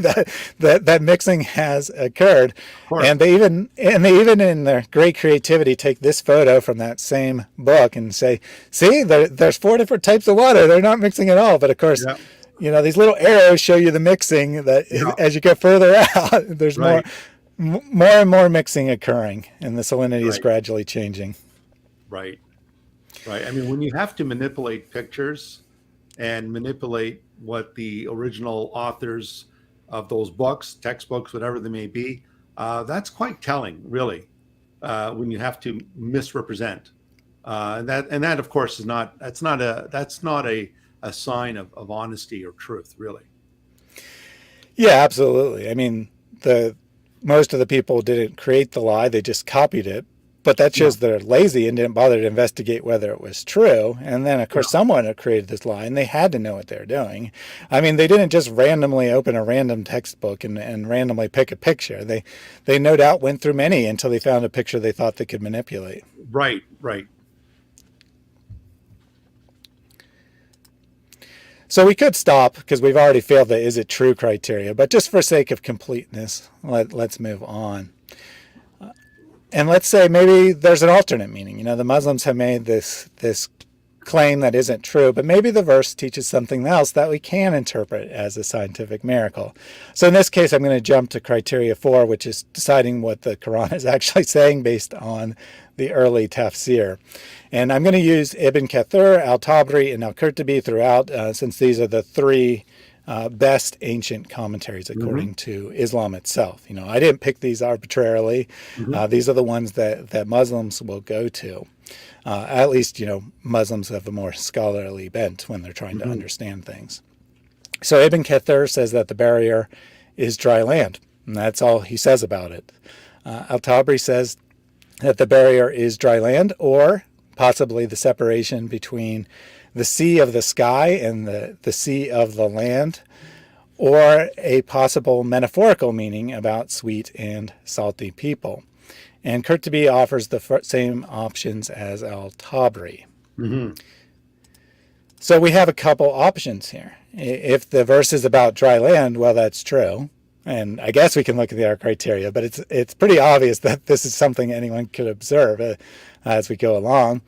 that mixing has occurred. And they even in their great creativity take this photo from that same book and say, see, there's 4 different types of water. They're not mixing at all. But of course, these little arrows show you the mixing that as you go further out, there's more and more mixing occurring, and the salinity is gradually changing. Right. I mean, when you have to manipulate pictures and manipulate what the original authors of those books, textbooks, whatever they may be, that's quite telling, really, when you have to misrepresent. And that, of course, that's not a sign of honesty or truth, really. Yeah, absolutely. I mean, most of the people didn't create the lie, they just copied it. But that shows they're lazy and didn't bother to investigate whether it was true. And then, of course, someone had created this lie, and they had to know what they were doing. I mean, they didn't just randomly open a random textbook and randomly pick a picture. They no doubt went through many until they found a picture they thought they could manipulate. Right. So we could stop because we've already failed the is it true criteria, but just for sake of completeness, let's move on. And let's say maybe there's an alternate meaning. The Muslims have made this claim that isn't true, but maybe the verse teaches something else that we can interpret as a scientific miracle. So in this case, I'm going to jump to criteria 4, which is deciding what the Qur'an is actually saying based on the early tafsir. And I'm going to use Ibn Kathir, al-Tabari, and al-Qurtubi throughout, since these are the 3 best ancient commentaries according to Islam itself. I didn't pick these arbitrarily. These are the ones that Muslims will go to. At least, Muslims have a more scholarly bent when they're trying to understand things. So Ibn Kathir says that the barrier is dry land, and that's all he says about it. Al-Tabari says that the barrier is dry land, or possibly the separation between the sea of the sky and the sea of the land, or a possible metaphorical meaning about sweet and salty people. And Qurtubi offers the same options as al-Tabari. So we have a couple options here. If the verse is about dry land, well, that's true. And I guess we can look at our criteria, but it's pretty obvious that this is something anyone could observe as we go along.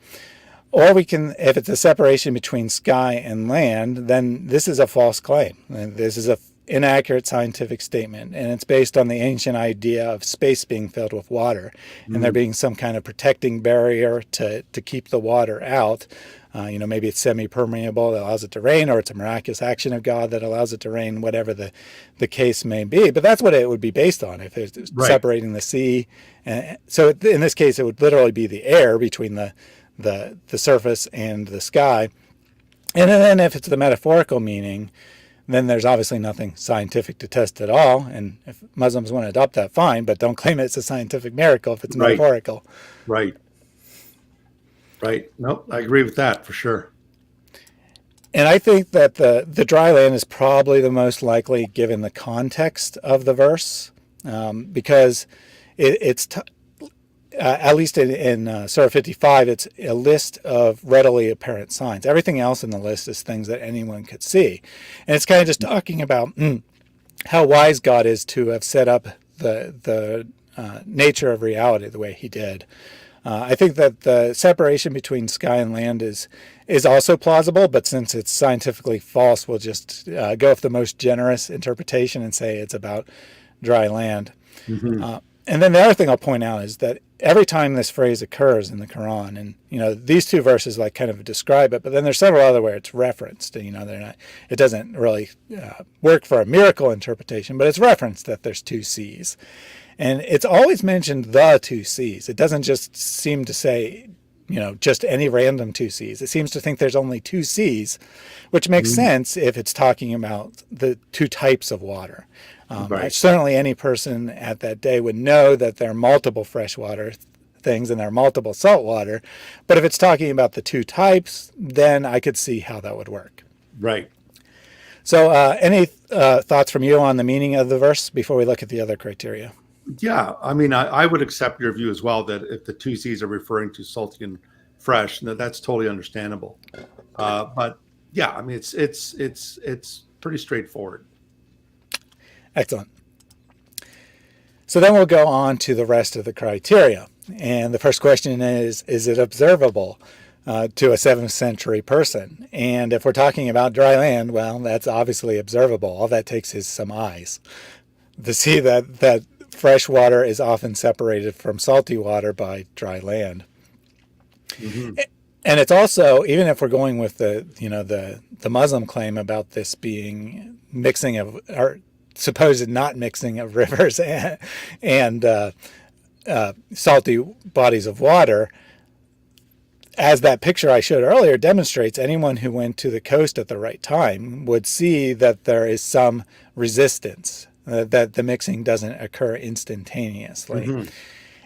Or we can, if it's a separation between sky and land, then this is a false claim. And this is an inaccurate scientific statement, and it's based on the ancient idea of space being filled with water, and there being some kind of protecting barrier to keep the water out. Maybe it's semi-permeable that allows it to rain, or it's a miraculous action of God that allows it to rain, whatever the case may be. But that's what it would be based on if it's separating the sea. So in this case, it would literally be the air between the surface and the sky. And then if it's the metaphorical meaning, then there's obviously nothing scientific to test at all. And if Muslims want to adopt that, fine, but don't claim it's a scientific miracle if it's metaphorical. Right. Nope, I agree with that for sure. And I think that the dry land is probably the most likely given the context of the verse, because it's at least in Surah 55, it's a list of readily apparent signs. Everything else in the list is things that anyone could see. And it's kind of just talking about how wise God is to have set up the nature of reality the way he did. I think that the separation between sky and land is also plausible, but since it's scientifically false, we'll just go with the most generous interpretation and say it's about dry land. And then the other thing I'll point out is that every time this phrase occurs in the Quran, and these 2 verses kind of describe it, but then there's several other where it's referenced. They're not. It doesn't really work for a miracle interpretation, but it's referenced that there's 2 seas, and it's always mentioned the 2 seas. It doesn't just seem to say just any random two seas. It seems to think there's only two seas, which makes sense if it's talking about the two types of water. Right. Certainly any person at that day would know that there are multiple freshwater things and there are multiple saltwater. But if it's talking about the two types, then I could see how that would work. Right. So any thoughts from you on the meaning of the verse before we look at the other criteria? Yeah, I mean, I would accept your view as well that if the two seas are referring to salty and fresh, that's totally understandable. But yeah, I mean, it's pretty straightforward. Excellent. So then we'll go on to the rest of the criteria. And the first question is it observable to a 7th century person? And if we're talking about dry land, well, that's obviously observable. All that takes is some eyes to see that fresh water is often separated from salty water by dry land. Mm-hmm. And it's also, even if we're going with the Muslim claim about this being mixing of, or supposed not mixing of rivers and salty bodies of water, as that picture I showed earlier demonstrates, anyone who went to the coast at the right time would see that there is some resistance, that the mixing doesn't occur instantaneously. Mm-hmm.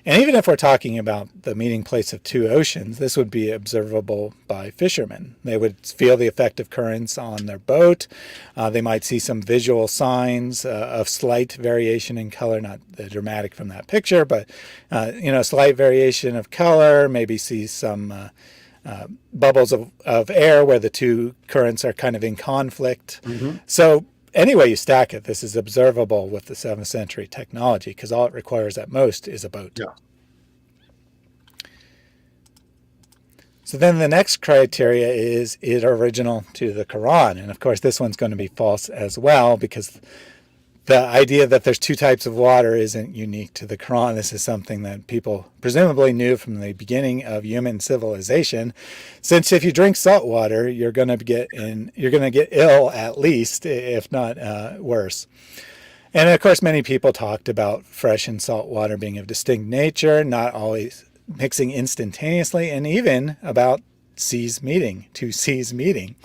And even if we're talking about the meeting place of two oceans, this would be observable by fishermen. They would feel the effect of currents on their boat. They might see some visual signs of slight variation in color, not dramatic from that picture, but slight variation of color, maybe see some bubbles of air where the two currents are kind of in conflict. Mm-hmm. So any way you stack it, this is observable with the 7th century technology because all it requires at most is a boat. Yeah. So then the next criteria is it original to the Qur'an? And of course, this one's going to be false as well because the idea that there's two types of water isn't unique to the Qur'an. This is something that people presumably knew from the beginning of human civilization. Since if you drink salt water, you're going to get ill at least, if not worse. And of course, many people talked about fresh and salt water being of distinct nature, not always mixing instantaneously, and even about two seas meeting.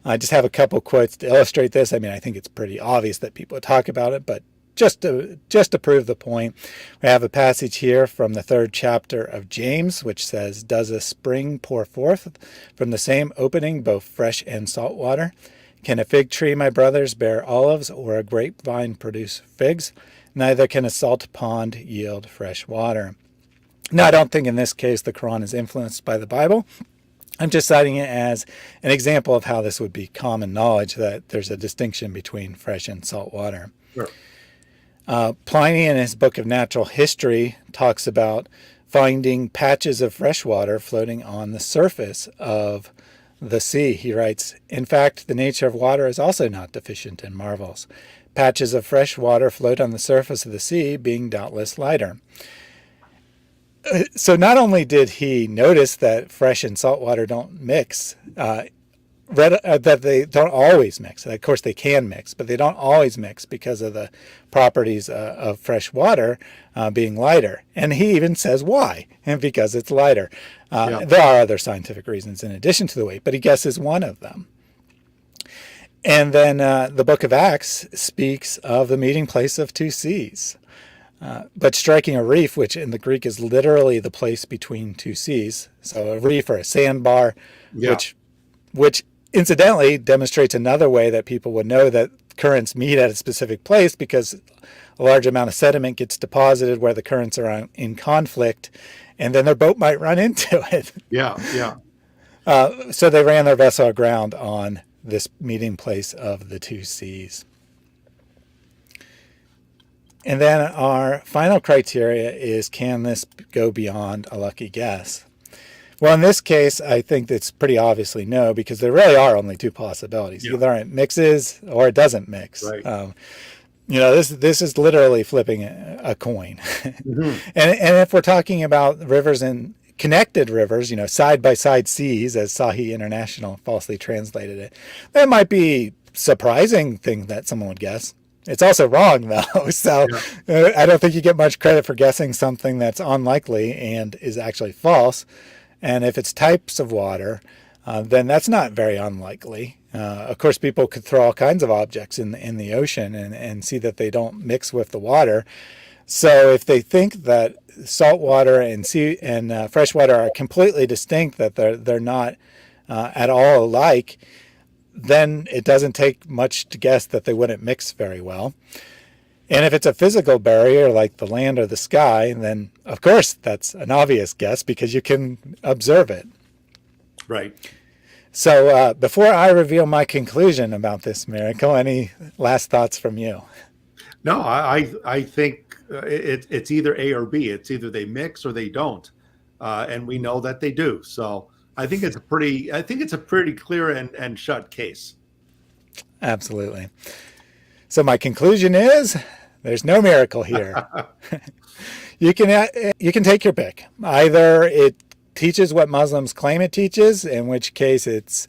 I just have a couple quotes to illustrate this. I mean, I think it's pretty obvious that people talk about it, but just to prove the point, we have a passage here from the 3rd chapter of James, which says, "Does a spring pour forth from the same opening both fresh and salt water? Can a fig tree, my brothers, bear olives, or a grapevine produce figs? Neither can a salt pond yield fresh water." Now, I don't think in this case the Quran is influenced by the Bible. I'm just citing it as an example of how this would be common knowledge, that there's a distinction between fresh and salt water. Sure. Pliny, in his book of natural history, talks about finding patches of fresh water floating on the surface of the sea. He writes, "In fact, the nature of water is also not deficient in marvels. Patches of fresh water float on the surface of the sea, being doubtless lighter." So not only did he notice that fresh and salt water don't mix, that they don't always mix. Of course, they can mix, but they don't always mix because of the properties of fresh water being lighter. And he even says why, and because it's lighter. There are other scientific reasons in addition to the weight, but he guesses one of them. And then the book of Acts speaks of the meeting place of two seas. But striking a reef, which in the Greek is literally the place between two seas, so a reef or a sandbar, which incidentally demonstrates another way that people would know that currents meet at a specific place, because a large amount of sediment gets deposited where the currents are in conflict, and then their boat might run into it. So they ran their vessel aground on this meeting place of the two seas. And then our final criteria is, can this go beyond a lucky guess? Well, in this case, I think it's pretty obviously no, because there really are only two possibilities. Either it mixes or it doesn't mix. Right. This is literally flipping a coin. Mm-hmm. And if we're talking about rivers and connected rivers, side-by-side seas, as Sahih International falsely translated it, that might be surprising thing that someone would guess. It's also wrong, though, so I don't think you get much credit for guessing something that's unlikely and is actually false. And if it's types of water, then that's not very unlikely. Of course, people could throw all kinds of objects in the ocean and see that they don't mix with the water. So if they think that salt water and fresh water are completely distinct, that they're not at all alike, then it doesn't take much to guess that they wouldn't mix very well. And if it's a physical barrier like the land or the sky, then of course that's an obvious guess because you can observe it. Right. So before I reveal my conclusion about this miracle, any last thoughts from you? No, I think it's either A or B. It's either they mix or they don't, and we know that they do. So I think it's a pretty clear and shut case. Absolutely. So my conclusion is there's no miracle here. You can take your pick. Either it teaches what Muslims claim it teaches, in which case it's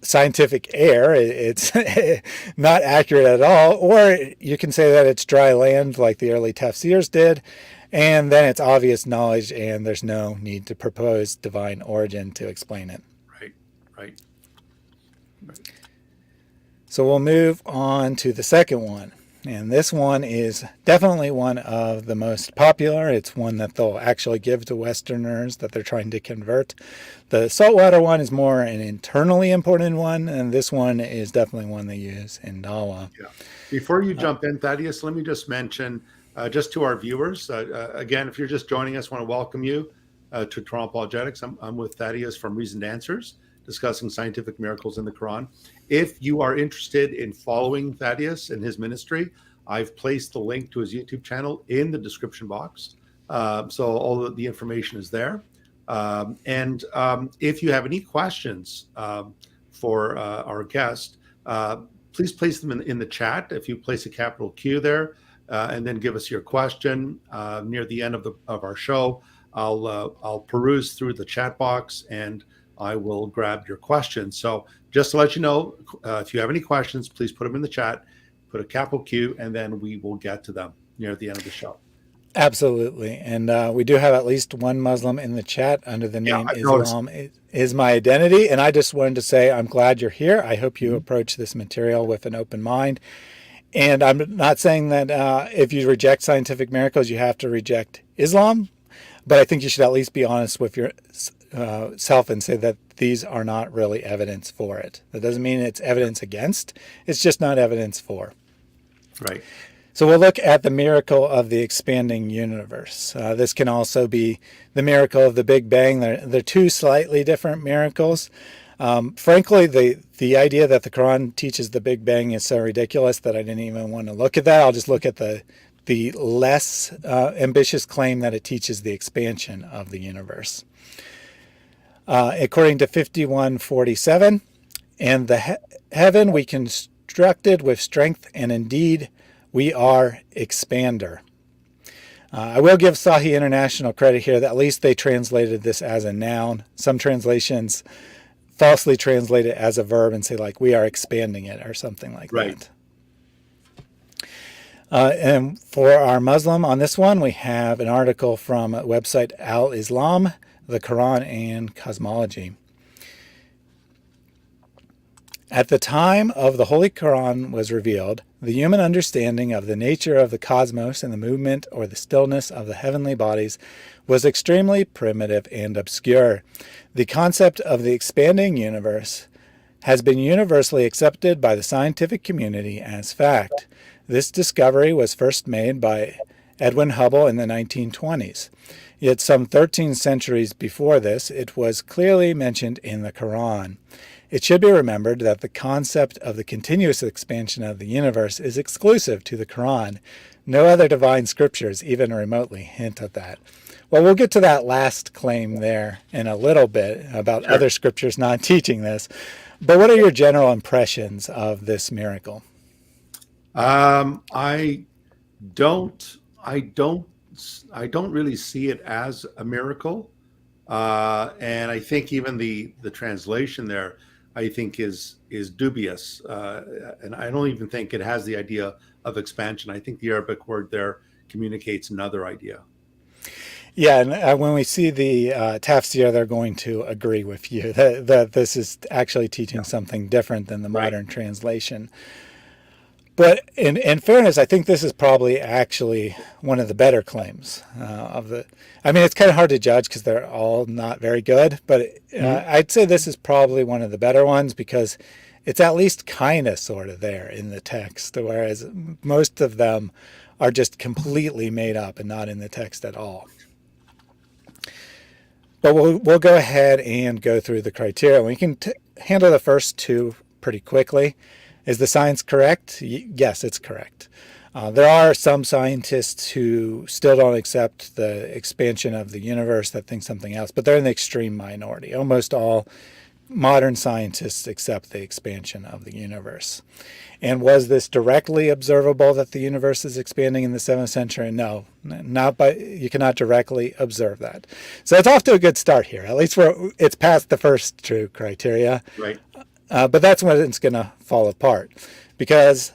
scientific error, it's not accurate at all, or you can say that it's dry land like the early tafsirs did, and then it's obvious knowledge and there's no need to propose divine origin to explain it. Right. So we'll move on to the second one. And this one is definitely one of the most popular. It's one that they'll actually give to Westerners that they're trying to convert. The saltwater one is more an internally important one, and this one is definitely one they use in Dawa. Yeah. Before you jump in, Thaddeus, let me just mention, just to our viewers, again, if you're just joining us, I want to welcome you to Toronto Apologetics. I'm with Thaddeus from Reasoned Answers, discussing scientific miracles in the Quran. If you are interested in following Thaddeus and his ministry, I've placed the link to his YouTube channel in the description box. So all of the information is there. And if you have any questions for our guest, please place them in the chat. If you place a capital Q there, and then give us your question near the end of our show, I'll peruse through the chat box and I will grab your questions. So just to let you know, if you have any questions, please put them in the chat, put a capital Q, and then we will get to them near the end of the show. Absolutely. And we do have at least one Muslim in the chat under the name Islam is my identity. And I just wanted to say I'm glad you're here. I hope you approach this material with an open mind. And I'm not saying that if you reject scientific miracles, you have to reject Islam. But I think you should at least be honest with yourself and say that these are not really evidence for it. That doesn't mean it's evidence against. It's just not evidence for. Right. So we'll look at the miracle of the expanding universe. This can also be the miracle of the Big Bang. They're two slightly different miracles. Frankly, the idea that the Quran teaches the Big Bang is so ridiculous that I didn't even want to look at that. I'll just look at the less ambitious claim that it teaches the expansion of the universe. According to 5147, and the heaven we constructed with strength, and indeed we are expander. I will give Sahih International credit here that at least they translated this as a noun. Some translations falsely translate it as a verb and say like we are expanding it or something like that. And for our Muslim on this one, we have an article from website Al-Islam, the Quran and Cosmology. At the time of the Holy Quran was revealed, the human understanding of the nature of the cosmos and the movement or the stillness of the heavenly bodies was extremely primitive and obscure. The concept of the expanding universe has been universally accepted by the scientific community as fact. This discovery was first made by Edwin Hubble in the 1920s. Yet some 13 centuries before this, it was clearly mentioned in the Quran. It should be remembered that the concept of the continuous expansion of the universe is exclusive to the Quran. No other divine scriptures even remotely hint at that. Well, we'll get to that last claim there in a little bit about other scriptures not teaching this. But what are your general impressions of this miracle? I don't really see it as a miracle. And I think even the translation there, I think is dubious. And I don't even think it has the idea of expansion. I think the Arabic word there communicates another idea. Yeah, and when we see the tafsir, they're going to agree with you that this is actually teaching something different than the Right. modern translation. But in fairness, I think this is probably actually one of the better claims of the. I mean, it's kind of hard to judge because they're all not very good, but Mhm. I'd say this is probably one of the better ones because it's at least kind of sort of there in the text, whereas most of them are just completely made up and not in the text at all. But we'll go ahead and go through the criteria. We can handle the first two pretty quickly. Is the science correct? Yes, it's correct. There are some scientists who still don't accept the expansion of the universe, that think something else, but they're in the extreme minority. Almost all modern scientists accept the expansion of the universe. And was this directly observable that the universe is expanding in the 7th century? No, not by, you cannot directly observe that. So it's off to a good start here. At least it's past the first true criteria. Right. But that's when it's going to fall apart, because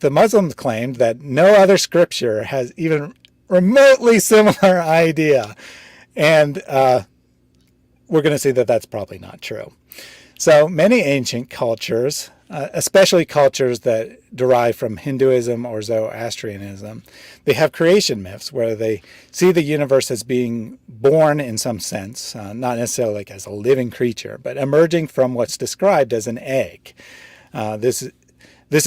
the Muslims claimed that no other scripture has even remotely similar idea. And we're going to see that that's probably not true. So many ancient cultures, especially cultures that derive from Hinduism or Zoroastrianism, they have creation myths where they see the universe as being born in some sense, not necessarily like as a living creature, but emerging from what's described as an egg. This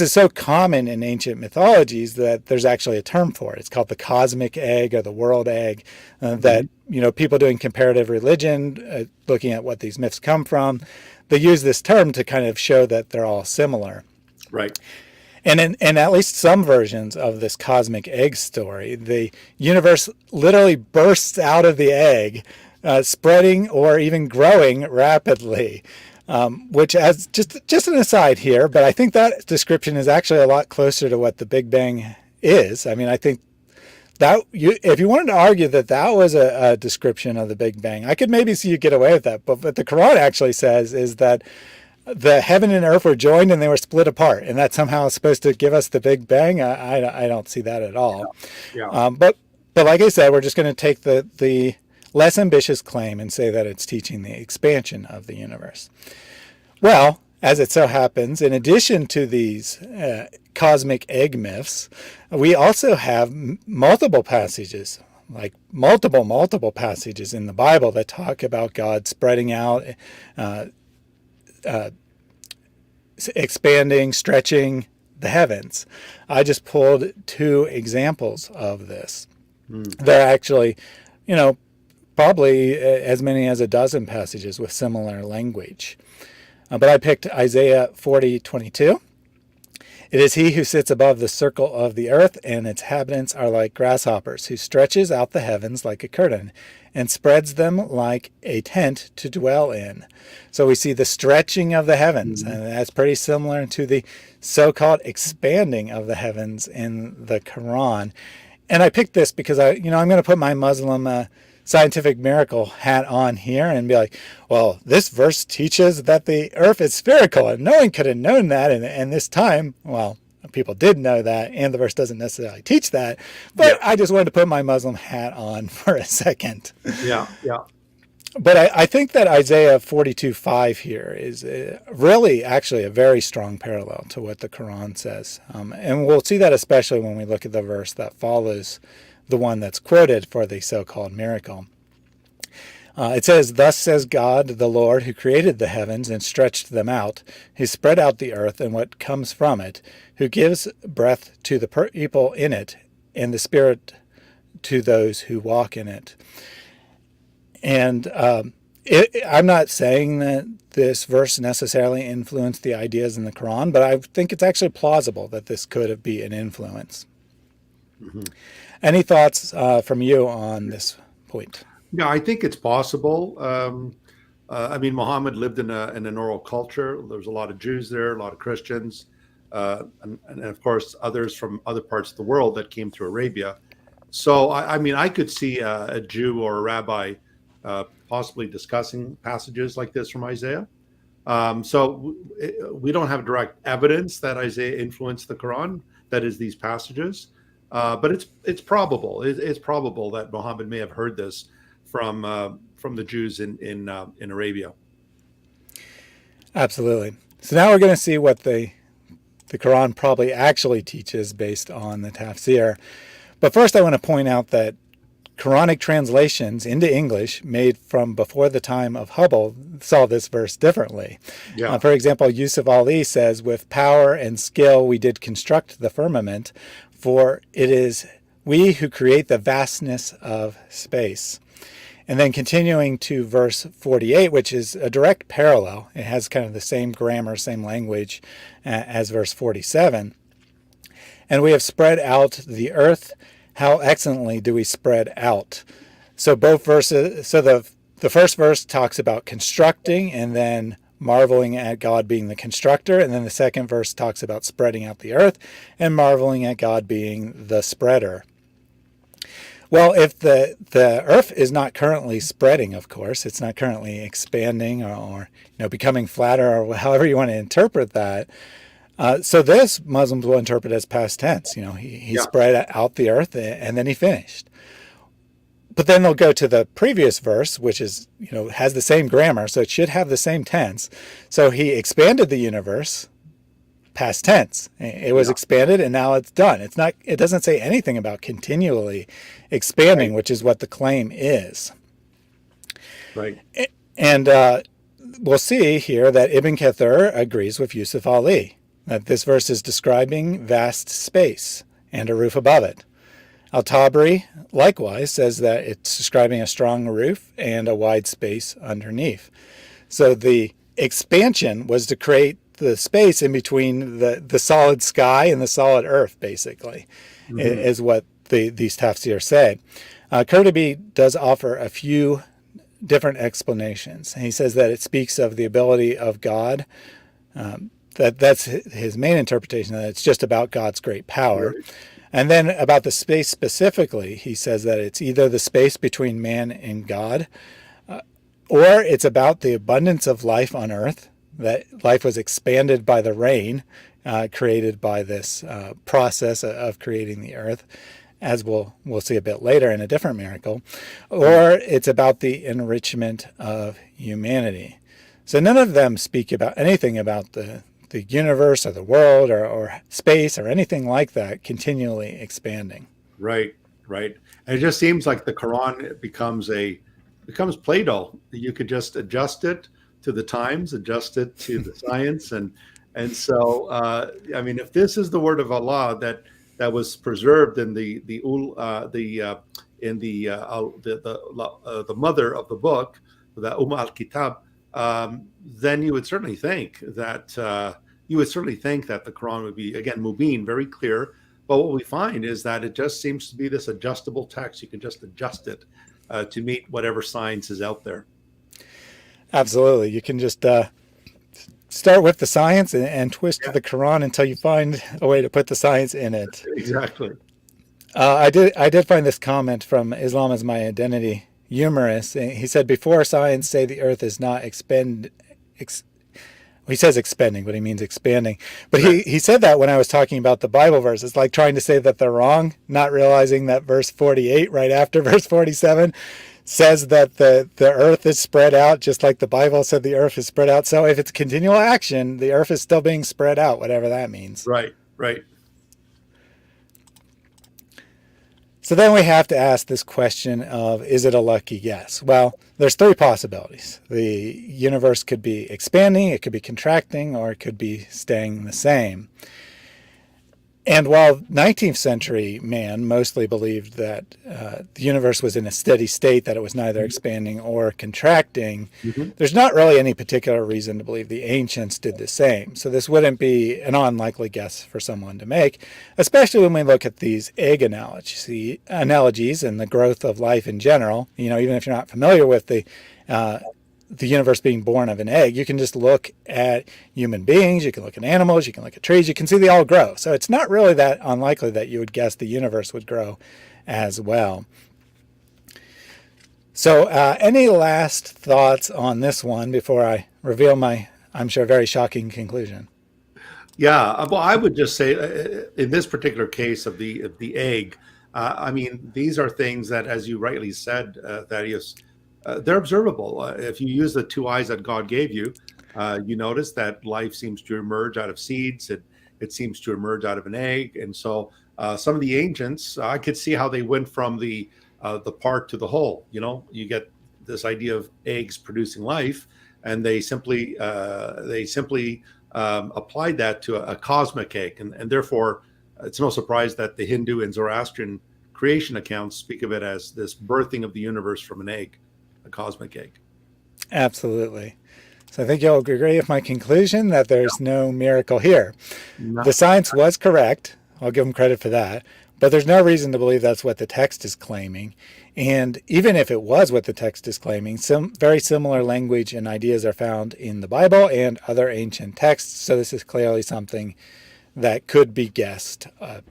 is so common in ancient mythologies that there's actually a term for it. It's called the cosmic egg or the world egg. That people doing comparative religion, looking at what these myths come from, they use this term to kind of show that they're all similar. Right. And in at least some versions of this cosmic egg story, the universe literally bursts out of the egg, spreading or even growing rapidly. Which, as just an aside here, but I think that description is actually a lot closer to what the Big Bang is. I mean, I think that if you wanted to argue that that was a description of the Big Bang, I could maybe see you get away with that. But what the Quran actually says is that the heaven and earth were joined and they were split apart, and that somehow is supposed to give us the Big Bang. I don't see that at all. Yeah. But like I said, we're just going to take the less ambitious claim and say that it's teaching the expansion of the universe. Well, as it so happens, in addition to these cosmic egg myths, we also have multiple passages, like multiple passages in the Bible that talk about God spreading out, expanding, stretching the heavens. I just pulled two examples of this. There are actually, probably as many as a dozen passages with similar language. But I picked Isaiah 40:22. It is he who sits above the circle of the earth, and its inhabitants are like grasshoppers, who stretches out the heavens like a curtain and spreads them like a tent to dwell in. So we see the stretching of the heavens, and that's pretty similar to the so-called expanding of the heavens in the Quran. And I picked this because I'm going to put my Muslim scientific miracle hat on here and be like, well, this verse teaches that the earth is spherical, and no one could have known that. And this time, well, people did know that, and the verse doesn't necessarily teach that. But Yeah. I just wanted to put my Muslim hat on for a second. Yeah. Yeah. But I think that Isaiah 42:5 here is really actually a very strong parallel to what the Quran says. And we'll see that especially when we look at the verse that follows the one that's quoted for the so-called miracle. It says, "Thus says God, the Lord, who created the heavens and stretched them out, who spread out the earth and what comes from it, who gives breath to the people in it, and the spirit to those who walk in it." And I'm not saying that this verse necessarily influenced the ideas in the Quran, but I think it's actually plausible that this could be an influence. Any thoughts from you on this point? Yeah, I think it's possible. I mean, Muhammad lived in an oral culture. There was a lot of Jews there, a lot of Christians, and of course others from other parts of the world that came through Arabia. So, I mean, I could see a Jew or a rabbi possibly discussing passages like this from Isaiah. So we don't have direct evidence that Isaiah influenced the Quran. That is, these passages. But it's probable. It's probable that Muhammad may have heard this from the Jews in Arabia. Absolutely. So now we're going to see what the Quran probably actually teaches based on the tafsir. But first I want to point out that Quranic translations into English made from before the time of Hubble saw this verse differently. Yeah. For example, Yusuf Ali says, "With power and skill we did construct the firmament, for it is we who create the vastness of space." And then continuing to verse 48, which is a direct parallel. It has kind of the same grammar, same language as verse 47. "And we have spread out the earth. How excellently do we spread out." So both verses, so the first verse talks about constructing and then marveling at God being the constructor. And then the second verse talks about spreading out the earth and marveling at God being the spreader. Well, if the earth is not currently spreading, of course, it's not currently expanding or becoming flatter or however you want to interpret that. So this Muslims will interpret as past tense. He spread out the earth and then he finished. But then they'll go to the previous verse, which is, has the same grammar, so it should have the same tense. So he expanded the universe, past tense. It was expanded and now it's done. It doesn't say anything about continually expanding, which is what the claim is. Right. And we'll see here that Ibn Kathir agrees with Yusuf Ali, that this verse is describing vast space and a roof above it. Al-Tabari likewise says that it's describing a strong roof and a wide space underneath. So the expansion was to create the space in between the solid sky and the solid earth, basically, is what these tafsir say. Qurtubi does offer a few different explanations. And he says that it speaks of the ability of God. That's his main interpretation, that it's just about God's great power. Right. And then about the space specifically, he says that it's either the space between man and God, or it's about the abundance of life on earth, that life was expanded by the rain created by this process of creating the earth, as we'll see a bit later in a different miracle, or it's about the enrichment of humanity. So none of them speak about anything about the universe or the world or space or anything like that continually expanding. Right. And it just seems like the Quran becomes Play-Doh. You could just adjust it to the times, adjust it to the science, and so if this is the word of Allah that was preserved in the mother of the book, the al-Kitab, then you would certainly think that the Quran would be, again, mubin, very clear. But what we find is that it just seems to be this adjustable text. You can just adjust it to meet whatever science is out there. Absolutely. You can just start with the science and twist the Quran until you find a way to put the science in it. Exactly. I did find this comment from Islam is My Identity humorous. He said, "Before science say the earth is not he says expending, but he means expanding." But he said that when I was talking about the Bible verse. It's like trying to say that they're wrong, not realizing that verse 48, right after verse 47, says that the earth is spread out, just like the Bible said the earth is spread out. So if it's continual action, the earth is still being spread out, whatever that means. Right. So then we have to ask this question of, is it a lucky guess? Well, there's three possibilities. The universe could be expanding, it could be contracting, or it could be staying the same. And while 19th century man mostly believed that the universe was in a steady state, that it was neither expanding or contracting, there's not really any particular reason to believe the ancients did the same. So this wouldn't be an unlikely guess for someone to make, especially when we look at these egg analogies and the growth of life in general. Even if you're not familiar with the universe being born of an egg, you can just look at human beings, you can look at animals, you can look at trees, you can see they all grow. So it's not really that unlikely that you would guess the universe would grow as well. So any last thoughts on this one before I reveal my, I'm sure, very shocking conclusion? Yeah, well, I would just say in this particular case of the egg, I mean, these are things that, as you rightly said, Thaddeus, they're observable. If you use the two eyes that God gave you, you notice that life seems to emerge out of seeds. It seems to emerge out of an egg, and so some of the ancients, I could see how they went from the part to the whole. You know, you get this idea of eggs producing life, and they simply applied that to a cosmic egg, and therefore it's no surprise that the Hindu and Zoroastrian creation accounts speak of it as this birthing of the universe from an egg, a cosmic egg. Absolutely. So I think you'll agree with my conclusion that there's no miracle here. The Not, science was correct. I'll give them credit for that. But there's no reason to believe that's what the text is claiming. And even if it was what the text is claiming, some very similar language and ideas are found in the Bible and other ancient texts. So this is clearly something that could be guessed at.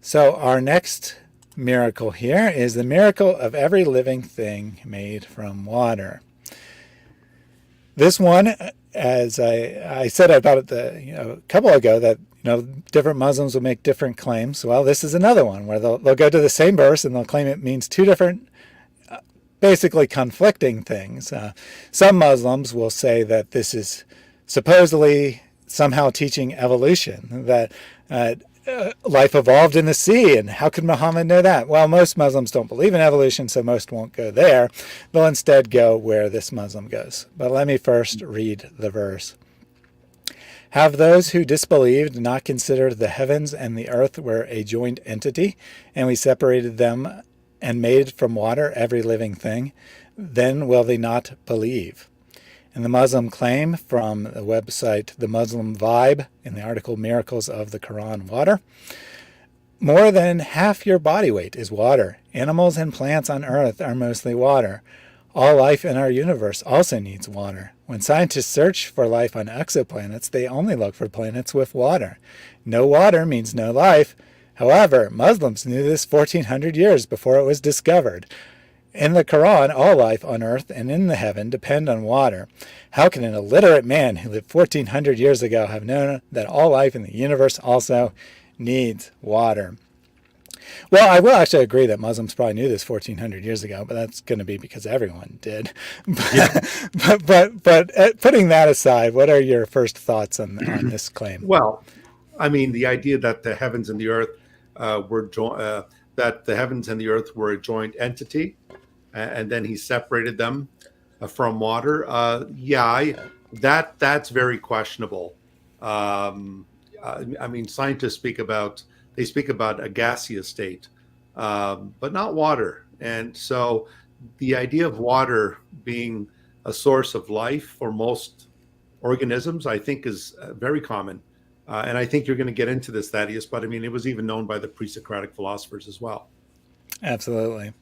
So our next miracle here is the miracle of every living thing made from water. This one, as I said about it a couple ago, that different Muslims will make different claims. Well, this is another one where they'll go to the same verse and they'll claim it means two different, basically conflicting things. Some Muslims will say that this is supposedly somehow teaching evolution, that life evolved in the sea, and how could Muhammad know that? Well, most Muslims don't believe in evolution, so most won't go there. They'll instead go where this Muslim goes. But let me first read the verse. Have those who disbelieved not considered the heavens and the earth were a joint entity, and we separated them and made from water every living thing? Then will they not believe? And the Muslim claim from the website The Muslim Vibe in the article Miracles of the Qur'an Water. More than half your body weight is water. Animals and plants on Earth are mostly water. All life in our universe also needs water. When scientists search for life on exoplanets, they only look for planets with water. No water means no life. However, Muslims knew this 1400 years before it was discovered. In the Quran, all life on earth and in the heaven depend on water. How can an illiterate man who lived 1400 years ago have known that all life in the universe also needs water? Well, I will actually agree that Muslims probably knew this 1400 years ago, but that's going to be because everyone did. yeah. But putting that aside, what are your first thoughts on this claim? Well, I mean, the idea that the heavens and the earth that the heavens and the earth were a joint entity, and then he separated them from water. That's very questionable. I mean, scientists speak about a gaseous state, but not water. And so, the idea of water being a source of life for most organisms, I think, is very common. And I think you're going to get into this, Thaddeus, but I mean, it was even known by the pre-Socratic philosophers as well. Absolutely.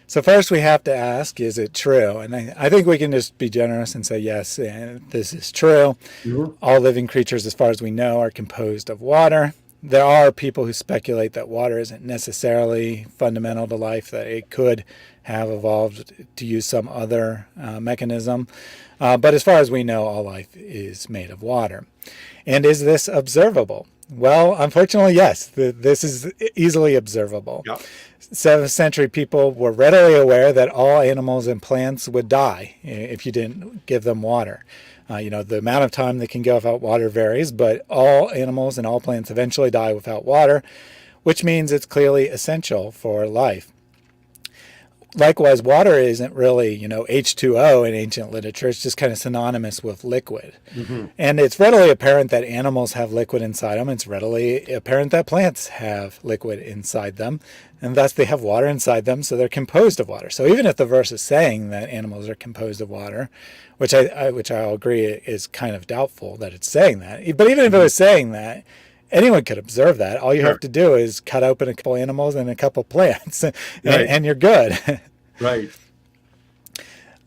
So first we have to ask, is it true? And I think we can just be generous and say, yes, this is true. Mm-hmm. All living creatures, as far as we know, are composed of water. There are people who speculate that water isn't necessarily fundamental to life, that it could have evolved to use some other mechanism. But as far as we know, all life is made of water. And is this observable? Well, unfortunately, yes. This is easily observable. Yep. 7th century people were readily aware that all animals and plants would die if you didn't give them water. The amount of time they can go without water varies, but all animals and all plants eventually die without water, which means it's clearly essential for life. Likewise, water isn't really, H2O in ancient literature. It's just kind of synonymous with liquid. Mm-hmm. And it's readily apparent that animals have liquid inside them. It's readily apparent that plants have liquid inside them, and thus they have water inside them, so they're composed of water. So even if the verse is saying that animals are composed of water, which I'll agree is kind of doubtful that it's saying that, but even if it was saying that, anyone could observe that. All you have to do is cut open a couple animals and a couple plants, and you're good. Right.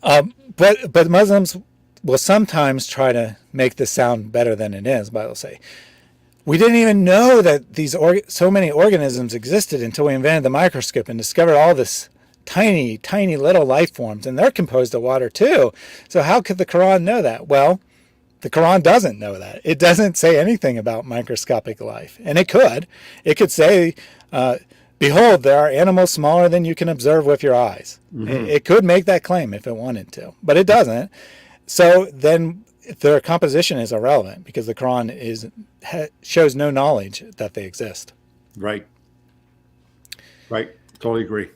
But Muslims will sometimes try to make this sound better than it is. But they'll say, we didn't even know that these so many organisms existed until we invented the microscope and discovered all this tiny, tiny little life forms, and they're composed of water too. So how could the Quran know that? Well, the Quran doesn't know that. It doesn't say anything about microscopic life. And it could. It could say, behold, there are animals smaller than you can observe with your eyes. Mm-hmm. It could make that claim if it wanted to, but it doesn't. So then their composition is irrelevant because the Quran shows no knowledge that they exist. Right. Right. Totally agree.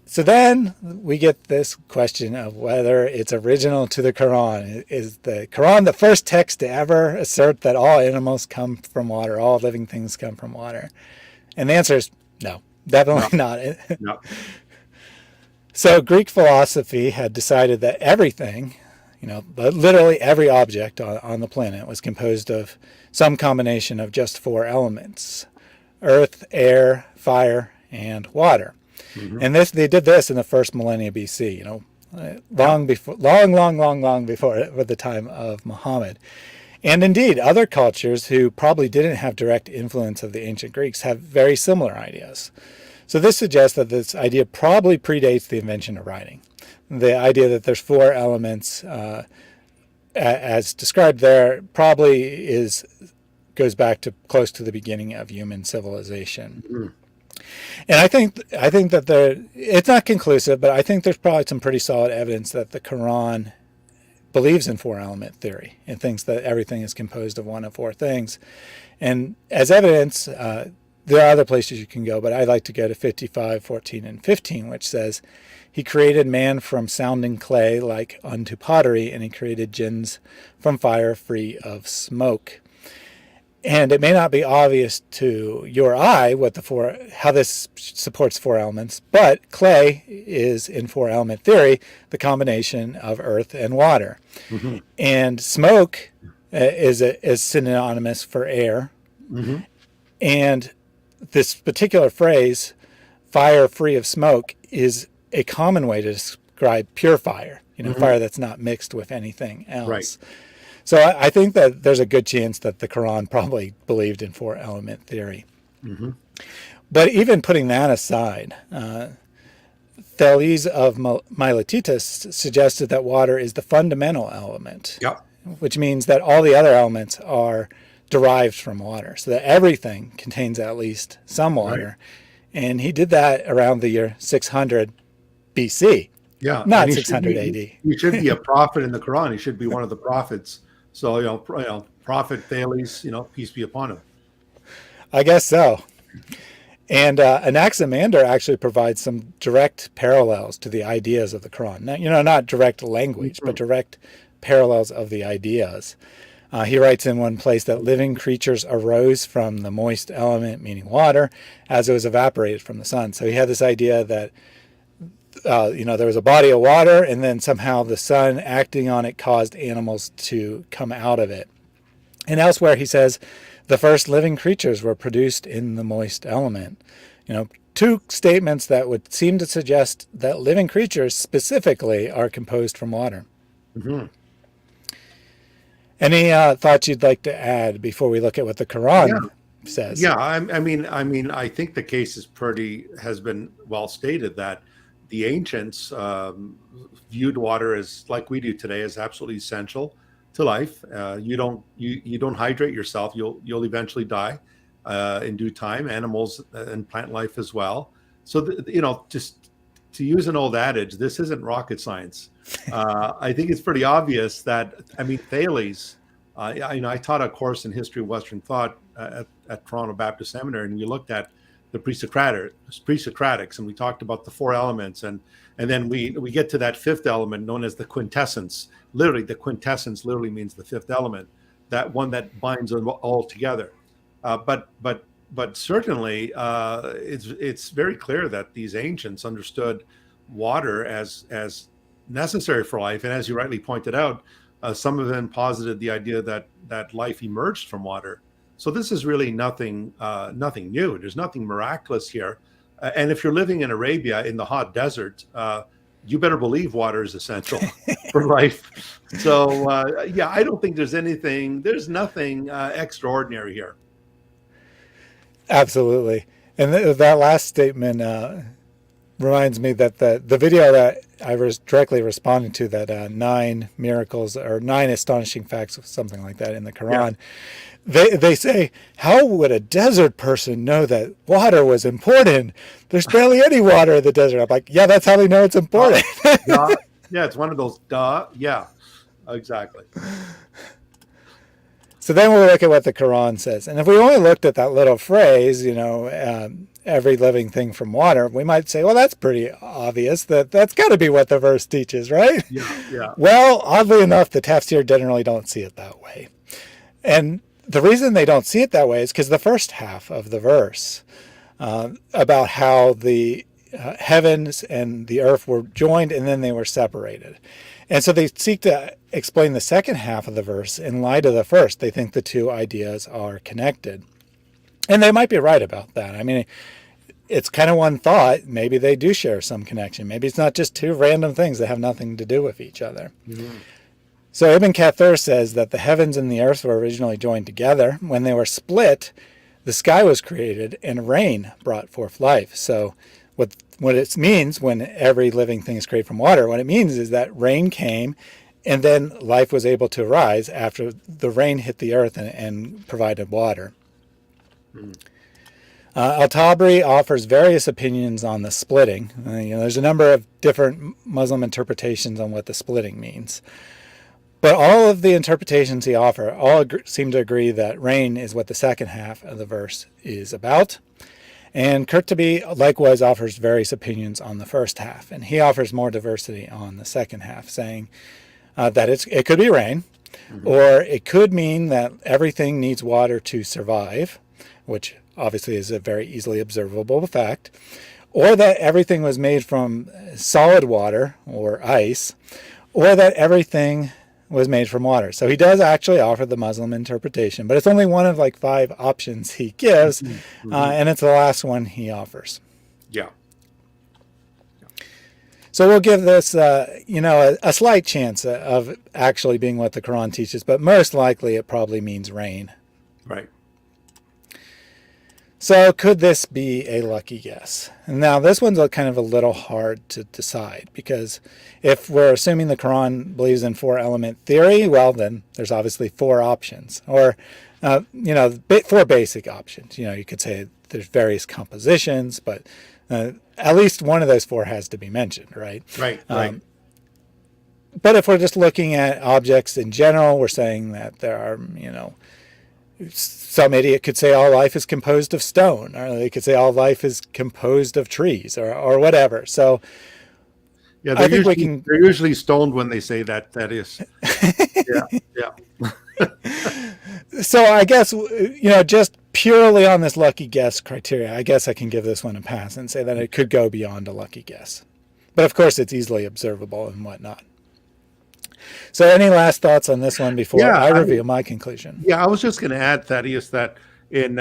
So then we get this question of whether it's original to the Quran. Is the Quran the first text to ever assert that all animals come from water, all living things come from water? And the answer is no, definitely not. No. So Greek philosophy had decided that everything, literally every object on the planet was composed of some combination of just 4 elements: earth, air, fire, and water. Mm-hmm. And they did this in the first millennia BC, long before the time of Muhammad. And indeed, other cultures who probably didn't have direct influence of the ancient Greeks have very similar ideas. So this suggests that this idea probably predates the invention of writing. The idea that there's 4 elements, as described there, probably goes back to close to the beginning of human civilization. Mm-hmm. And I think that it's not conclusive, but I think there's probably some pretty solid evidence that the Quran believes in 4-element theory and thinks that everything is composed of one of 4 things. And as evidence, there are other places you can go, but I'd like to go to 55, 14, and 15, which says, he created man from sounding clay like unto pottery, and he created jinns from fire free of smoke. And it may not be obvious to your eye how this supports 4 elements, but clay is, in 4-element theory, the combination of earth and water. Mm-hmm. And smoke is synonymous for air. Mm-hmm. And this particular phrase, fire free of smoke, is a common way to describe pure fire, mm-hmm. fire that's not mixed with anything else. Right. So I think that there's a good chance that the Quran probably believed in 4-element theory. Mm-hmm. But even putting that aside, Thales of Miletus suggested that water is the fundamental element, which means that all the other elements are derived from water, so that everything contains at least some water. Right. And he did that around the year 600 BC. Yeah, not 600 AD. He should be a prophet in the Quran. He should be one of the prophets. So, Prophet Thales, peace be upon him. I guess so. And Anaximander actually provides some direct parallels to the ideas of the Quran. Not direct language, but direct parallels of the ideas. He writes in one place that living creatures arose from the moist element, meaning water, as it was evaporated from the sun. So he had this idea that there was a body of water, and then somehow the sun acting on it caused animals to come out of it. And elsewhere he says the first living creatures were produced in the moist element. 2 statements that would seem to suggest that living creatures specifically are composed from water. Mm-hmm. Any thoughts you'd like to add before we look at what the Quran says? Yeah, I mean, I think the case has been well stated that the ancients viewed water as, like we do today, as absolutely essential to life. You don't hydrate yourself, you'll eventually die in due time. Animals and plant life as well. So just to use an old adage, this isn't rocket science. I think it's pretty obvious that Thales. I taught a course in history of Western thought at Toronto Baptist Seminary, and we looked at the pre-Socratics, and we talked about the 4 elements, and then we get to that 5th element known as the quintessence. Literally, the quintessence literally means the 5th element, that one that binds them all together. But certainly, it's very clear that these ancients understood water as necessary for life, and as you rightly pointed out, some of them posited the idea that life emerged from water. So this is really nothing new. There's nothing miraculous here. And if you're living in Arabia in the hot desert, you better believe water is essential for life. So I don't think there's nothing extraordinary here. Absolutely. And that last statement reminds me that the video that I was directly responding to, that 9 miracles or 9 astonishing facts, something like that in the Quran, they say, how would a desert person know that water was important? There's barely any water in the desert. I'm like, yeah, that's how they know it's important. Yeah, it's one of those duh. Yeah, exactly. So then we'll look at what the Quran says. And if we only looked at that little phrase, every living thing from water, we might say, well, that's pretty obvious. That's got to be what the verse teaches, right? Yeah. Well, oddly enough, the tafsir generally don't see it that way. And the reason they don't see it that way is because the first half of the verse about how the heavens and the earth were joined and then they were separated. And so they seek to explain the second half of the verse in light of the first. They think the two ideas are connected. And they might be right about that. I mean, it's kind of one thought. Maybe they do share some connection. Maybe it's not just two random things that have nothing to do with each other. Mm-hmm. So Ibn Kathir says that the heavens and the earth were originally joined together. When they were split, the sky was created and rain brought forth life. So what it means when every living thing is created from water, what it means is that rain came and then life was able to arise after the rain hit the earth and provided water. Al-Tabari offers various opinions on the splitting. There's a number of different Muslim interpretations on what the splitting means. But all of the interpretations he offers all seem to agree that rain is what the second half of the verse is about. And Qurtubi likewise offers various opinions on the first half, and he offers more diversity on the second half, saying that it could be rain, or it could mean that everything needs water to survive, which obviously is a very easily observable fact, or that everything was made from solid water or ice, or that everything was made from water. So he does actually offer the Muslim interpretation, but it's only one of like 5 options he gives, and it's the last one he offers. Yeah. So we'll give this, a slight chance of actually being what the Quran teaches, but most likely it probably means rain. Right. So could this be a lucky guess? Now, this one's kind of a little hard to decide, because if we're assuming the Quran believes in 4-element theory, well, then there's obviously 4 options, or, 4 basic options. You could say there's various compositions, but at least one of those 4 has to be mentioned, right? Right. But if we're just looking at objects in general, we're saying that there are, some idiot could say all life is composed of stone, or they could say all life is composed of trees, or whatever. So, yeah, they're usually stoned when they say that. That is, yeah. So I guess just purely on this lucky guess criteria, I guess I can give this one a pass and say that it could go beyond a lucky guess. But of course, it's easily observable and whatnot. So any last thoughts on this one before I reveal my conclusion? Yeah, I was just going to add, Thaddeus, that in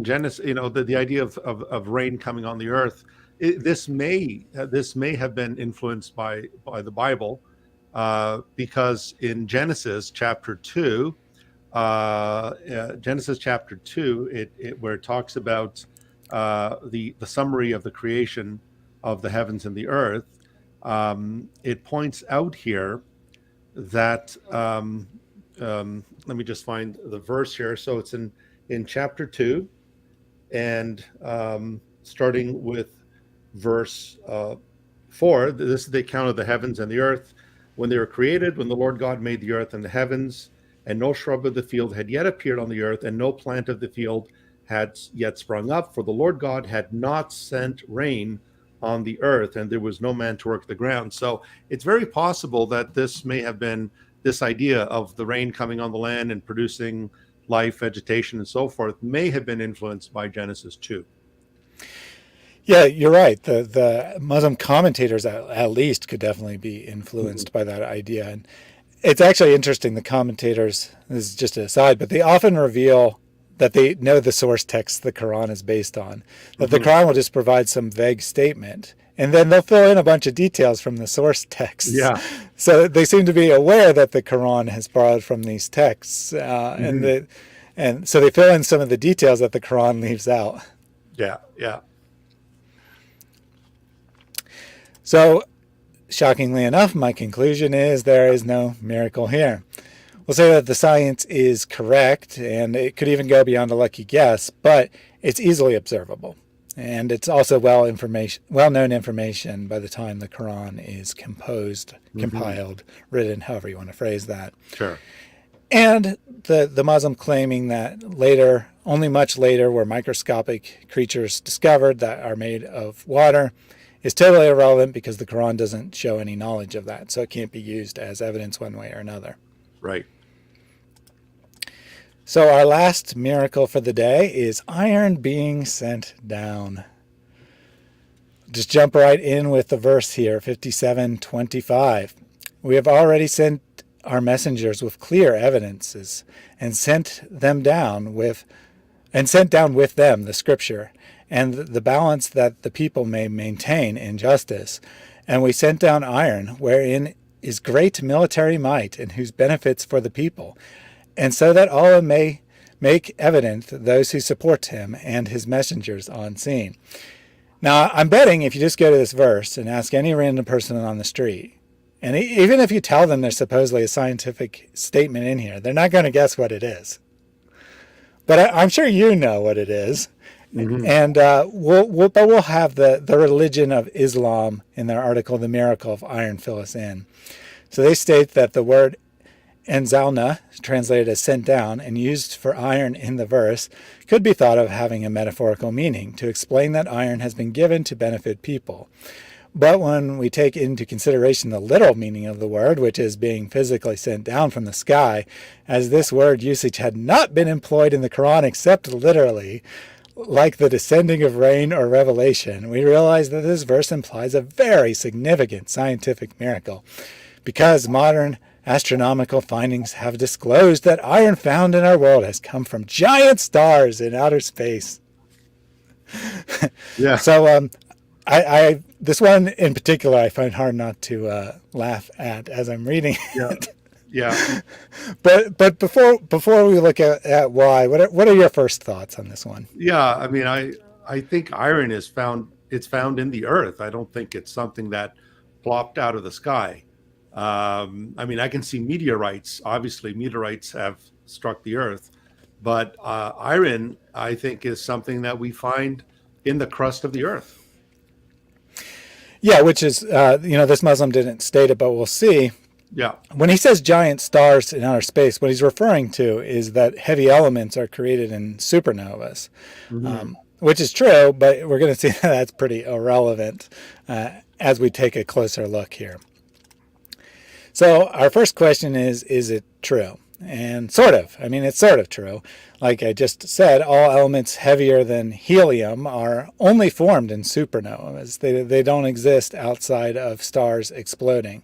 Genesis, the idea of rain coming on the earth, this may have been influenced by the Bible, because in Genesis chapter 2, where it talks about the summary of the creation of the heavens and the earth, it points out here that let me just find the verse here. So it's in chapter 2, and starting with verse 4. This is the account of the heavens and the earth when they were created, when the Lord God made the earth and the heavens, and no shrub of the field had yet appeared on the earth, and no plant of the field had yet sprung up, for the Lord God had not sent rain on the earth, and there was no man to work the ground. So it's very possible that this may have been this idea of the rain coming on the land and producing life, vegetation, and so forth may have been influenced by Genesis 2. Yeah, you're right. The Muslim commentators at least could definitely be influenced by that idea. And it's actually interesting, the commentators, this is just an aside, but they often reveal that they know the source text the Quran is based on. That the Quran will just provide some vague statement, and then they'll fill in a bunch of details from the source texts. Yeah. So they seem to be aware that the Quran has borrowed from these texts, and so they fill in some of the details that the Quran leaves out. Yeah, yeah. So, shockingly enough, my conclusion is there is no miracle here. We'll say that the science is correct, and it could even go beyond a lucky guess, but it's easily observable. And it's also well-known information by the time the Qur'an is composed, compiled, written, however you want to phrase that. Sure. And the Muslim claiming that later, only much later, were microscopic creatures discovered that are made of water is totally irrelevant because the Quran doesn't show any knowledge of that. So it can't be used as evidence one way or another. Right. So our last miracle for the day is iron being sent down. Just jump right in with the verse here, 57:25. We have already sent our messengers with clear evidences and sent down with them the scripture and the balance that the people may maintain in justice. And we sent down iron, wherein is great military might and whose benefits for the people, and so that Allah may make evident those who support him and his messengers on scene. Now, I'm betting if you just go to this verse and ask any random person on the street, and even if you tell them there's supposedly a scientific statement in here, they're not going to guess what it is. But I'm sure you know what it is. And we'll have the religion of Islam in their article, The Miracle of Iron, fill us in. So they state that the word Anzalna, translated as sent down and used for iron in the verse, could be thought of having a metaphorical meaning to explain that iron has been given to benefit people. But when we take into consideration the literal meaning of the word, which is being physically sent down from the sky, as this word usage had not been employed in the Quran except literally, like the descending of rain or revelation, we realize that this verse implies a very significant scientific miracle, because modern astronomical findings have disclosed that iron found in our world has come from giant stars in outer space. Yeah. So I this one in particular I find hard not to laugh at as I'm reading it. Yeah. But before we look at why, what are your first thoughts on this one? Yeah. I mean, I think iron is found. It's found in the earth. I don't think it's something that plopped out of the sky. I mean, I can see meteorites. Obviously, meteorites have struck the earth, but iron, I think, is something that we find in the crust of the earth. Yeah, which is, this Muslim didn't state it, but we'll see. Yeah. When he says giant stars in outer space, what he's referring to is that heavy elements are created in supernovas, which is true, but we're going to see that that's pretty irrelevant as we take a closer look here. So our first question is it true? And sort of. I mean, it's sort of true. Like I just said, all elements heavier than helium are only formed in supernovas. They don't exist outside of stars exploding.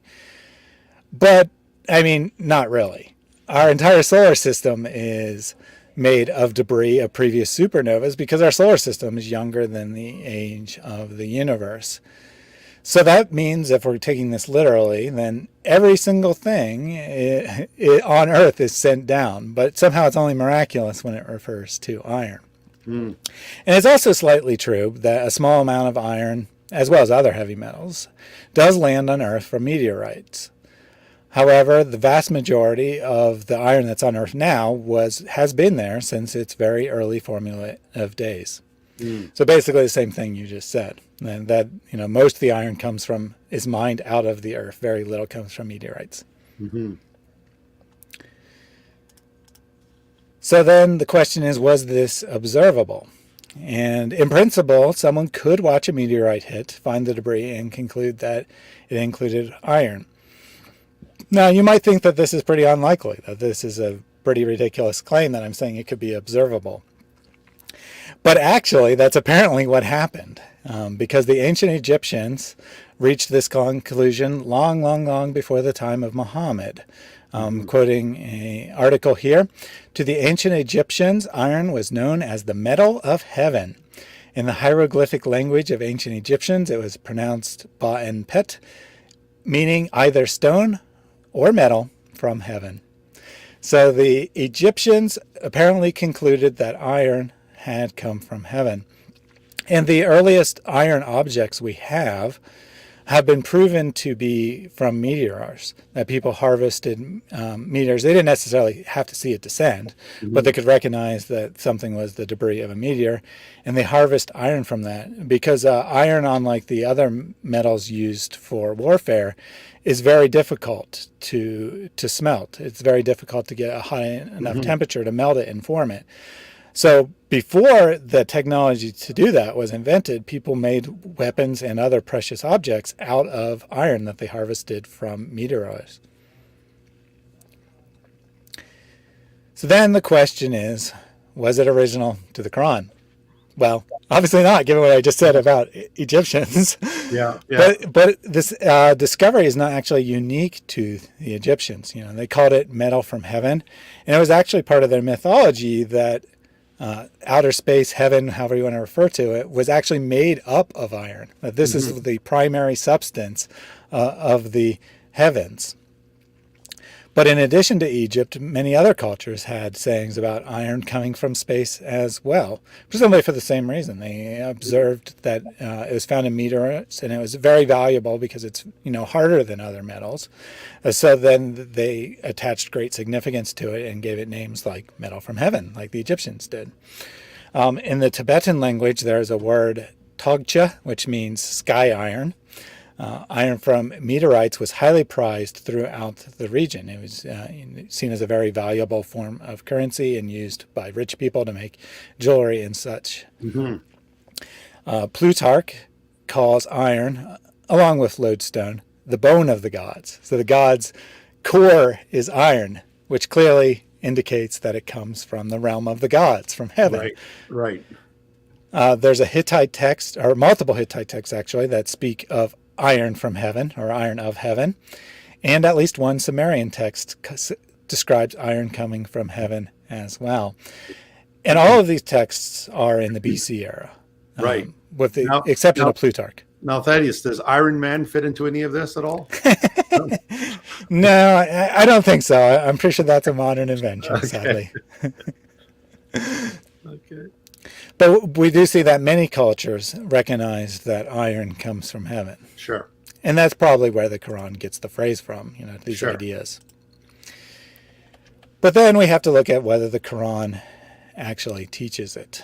But, I mean, not really. Our entire solar system is made of debris of previous supernovas because our solar system is younger than the age of the universe. So that means if we're taking this literally, then every single thing on Earth is sent down, but somehow it's only miraculous when it refers to iron. And it's also slightly true that a small amount of iron, as well as other heavy metals, does land on Earth from meteorites. However, the vast majority of the iron that's on Earth now has been there since its very early formulative days. So basically the same thing you just said. And that, most of the iron is mined out of the earth. Very little comes from meteorites. So then the question is, was this observable? And in principle, someone could watch a meteorite hit, find the debris, and conclude that it included iron. Now, you might think that this is pretty unlikely, that this is a pretty ridiculous claim that I'm saying it could be observable. But actually, that's apparently what happened, because the ancient Egyptians reached this conclusion long before the time of Muhammad. Quoting an article here, to the ancient Egyptians, iron was known as the metal of heaven. In the hieroglyphic language of ancient Egyptians, it was pronounced ba-en-pet, meaning either stone or metal from heaven. So the Egyptians apparently concluded that iron had come from heaven. And the earliest iron objects we have have been proven to be from meteors, that people harvested meteors. They didn't necessarily have to see it descend, but they could recognize that something was the debris of a meteor, and they harvest iron from that because iron, unlike the other metals used for warfare, is very difficult to smelt. It's very difficult to get a high enough temperature to melt it and form it. So before the technology to do that was invented, people made weapons and other precious objects out of iron that they harvested from meteors. So then the question is, was it original to the Qur'an? Well, obviously not, given what I just said about Egyptians. Yeah. But this discovery is not actually unique to the Egyptians. They called it metal from heaven, and it was actually part of their mythology that outer space, heaven, however you want to refer to it, was actually made up of iron. That this is the primary substance of the heavens. But in addition to Egypt, many other cultures had sayings about iron coming from space as well, presumably for the same reason. They observed that it was found in meteorites, and it was very valuable because it's harder than other metals. So then they attached great significance to it and gave it names like metal from heaven, like the Egyptians did. In the Tibetan language, there's a word togcha, which means sky iron. Iron from meteorites was highly prized throughout the region. It was seen as a very valuable form of currency and used by rich people to make jewelry and such. Plutarch calls iron, along with lodestone, the bone of the gods. So the gods' core is iron, which clearly indicates that it comes from the realm of the gods, from heaven. Right. There's a Hittite text, or multiple Hittite texts actually, that speak of iron from heaven, or iron of heaven, and at least one Sumerian text describes iron coming from heaven as well. And all of these texts are in the BC era, with the exception of Plutarch. Now, Thaddeus, does Iron Man fit into any of this at all? No, I don't think so. I'm pretty sure that's a modern invention, sadly. Okay. But we do see that many cultures recognize that iron comes from heaven. Sure. And that's probably where the Quran gets the phrase from, these ideas. But then we have to look at whether the Quran actually teaches it.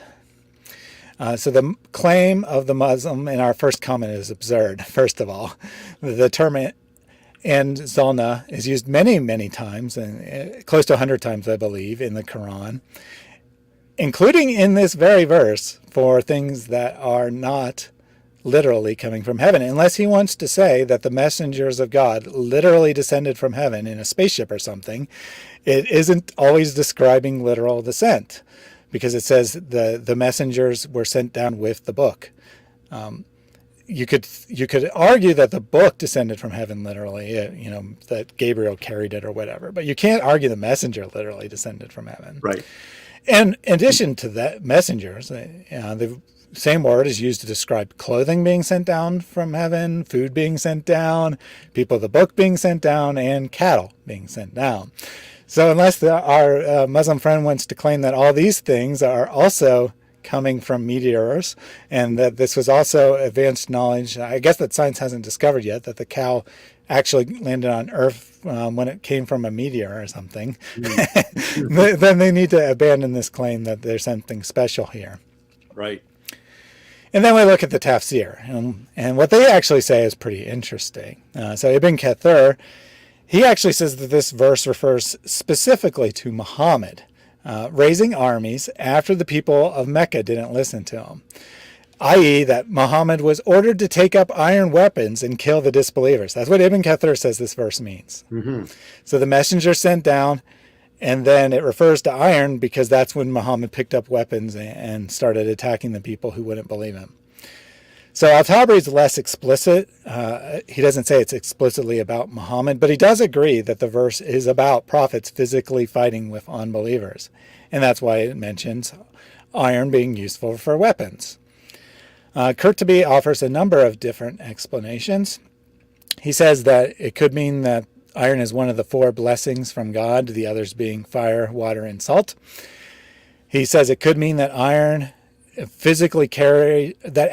So the claim of the Muslim in our first comment is absurd, first of all. The term and Zalna is used many, many times, and close to 100 times, I believe, in the Quran, including in this very verse, for things that are not literally coming from heaven, unless he wants to say that the messengers of God literally descended from heaven in a spaceship or something. It isn't always describing literal descent, because it says the messengers were sent down with the book. You could argue that the book descended from heaven literally, that Gabriel carried it or whatever, but you can't argue the messenger literally descended from heaven. Right. And in addition to that, messengers, the same word is used to describe clothing being sent down from heaven, food being sent down, people of the book being sent down, and cattle being sent down. So unless our Muslim friend wants to claim that all these things are also coming from meteors, and that this was also advanced knowledge, I guess that science hasn't discovered yet, that the cow actually landed on Earth when it came from a meteor or something, then they need to abandon this claim that there's something special here. Right. And then we look at the tafsir, and what they actually say is pretty interesting. So Ibn Kathir, he actually says that this verse refers specifically to Muhammad raising armies after the people of Mecca didn't listen to him, i.e. that Muhammad was ordered to take up iron weapons and kill the disbelievers. That's what Ibn Kathir says this verse means. So the messenger sent down, and then it refers to iron because that's when Muhammad picked up weapons and started attacking the people who wouldn't believe him. So Al-Tabari is less explicit. He doesn't say it's explicitly about Muhammad, but he does agree that the verse is about prophets physically fighting with unbelievers. And that's why it mentions iron being useful for weapons. Qurtubi offers a number of different explanations. He says that it could mean that iron is one of the 4 blessings from God, the others being fire, water, and salt. He says it could mean that iron that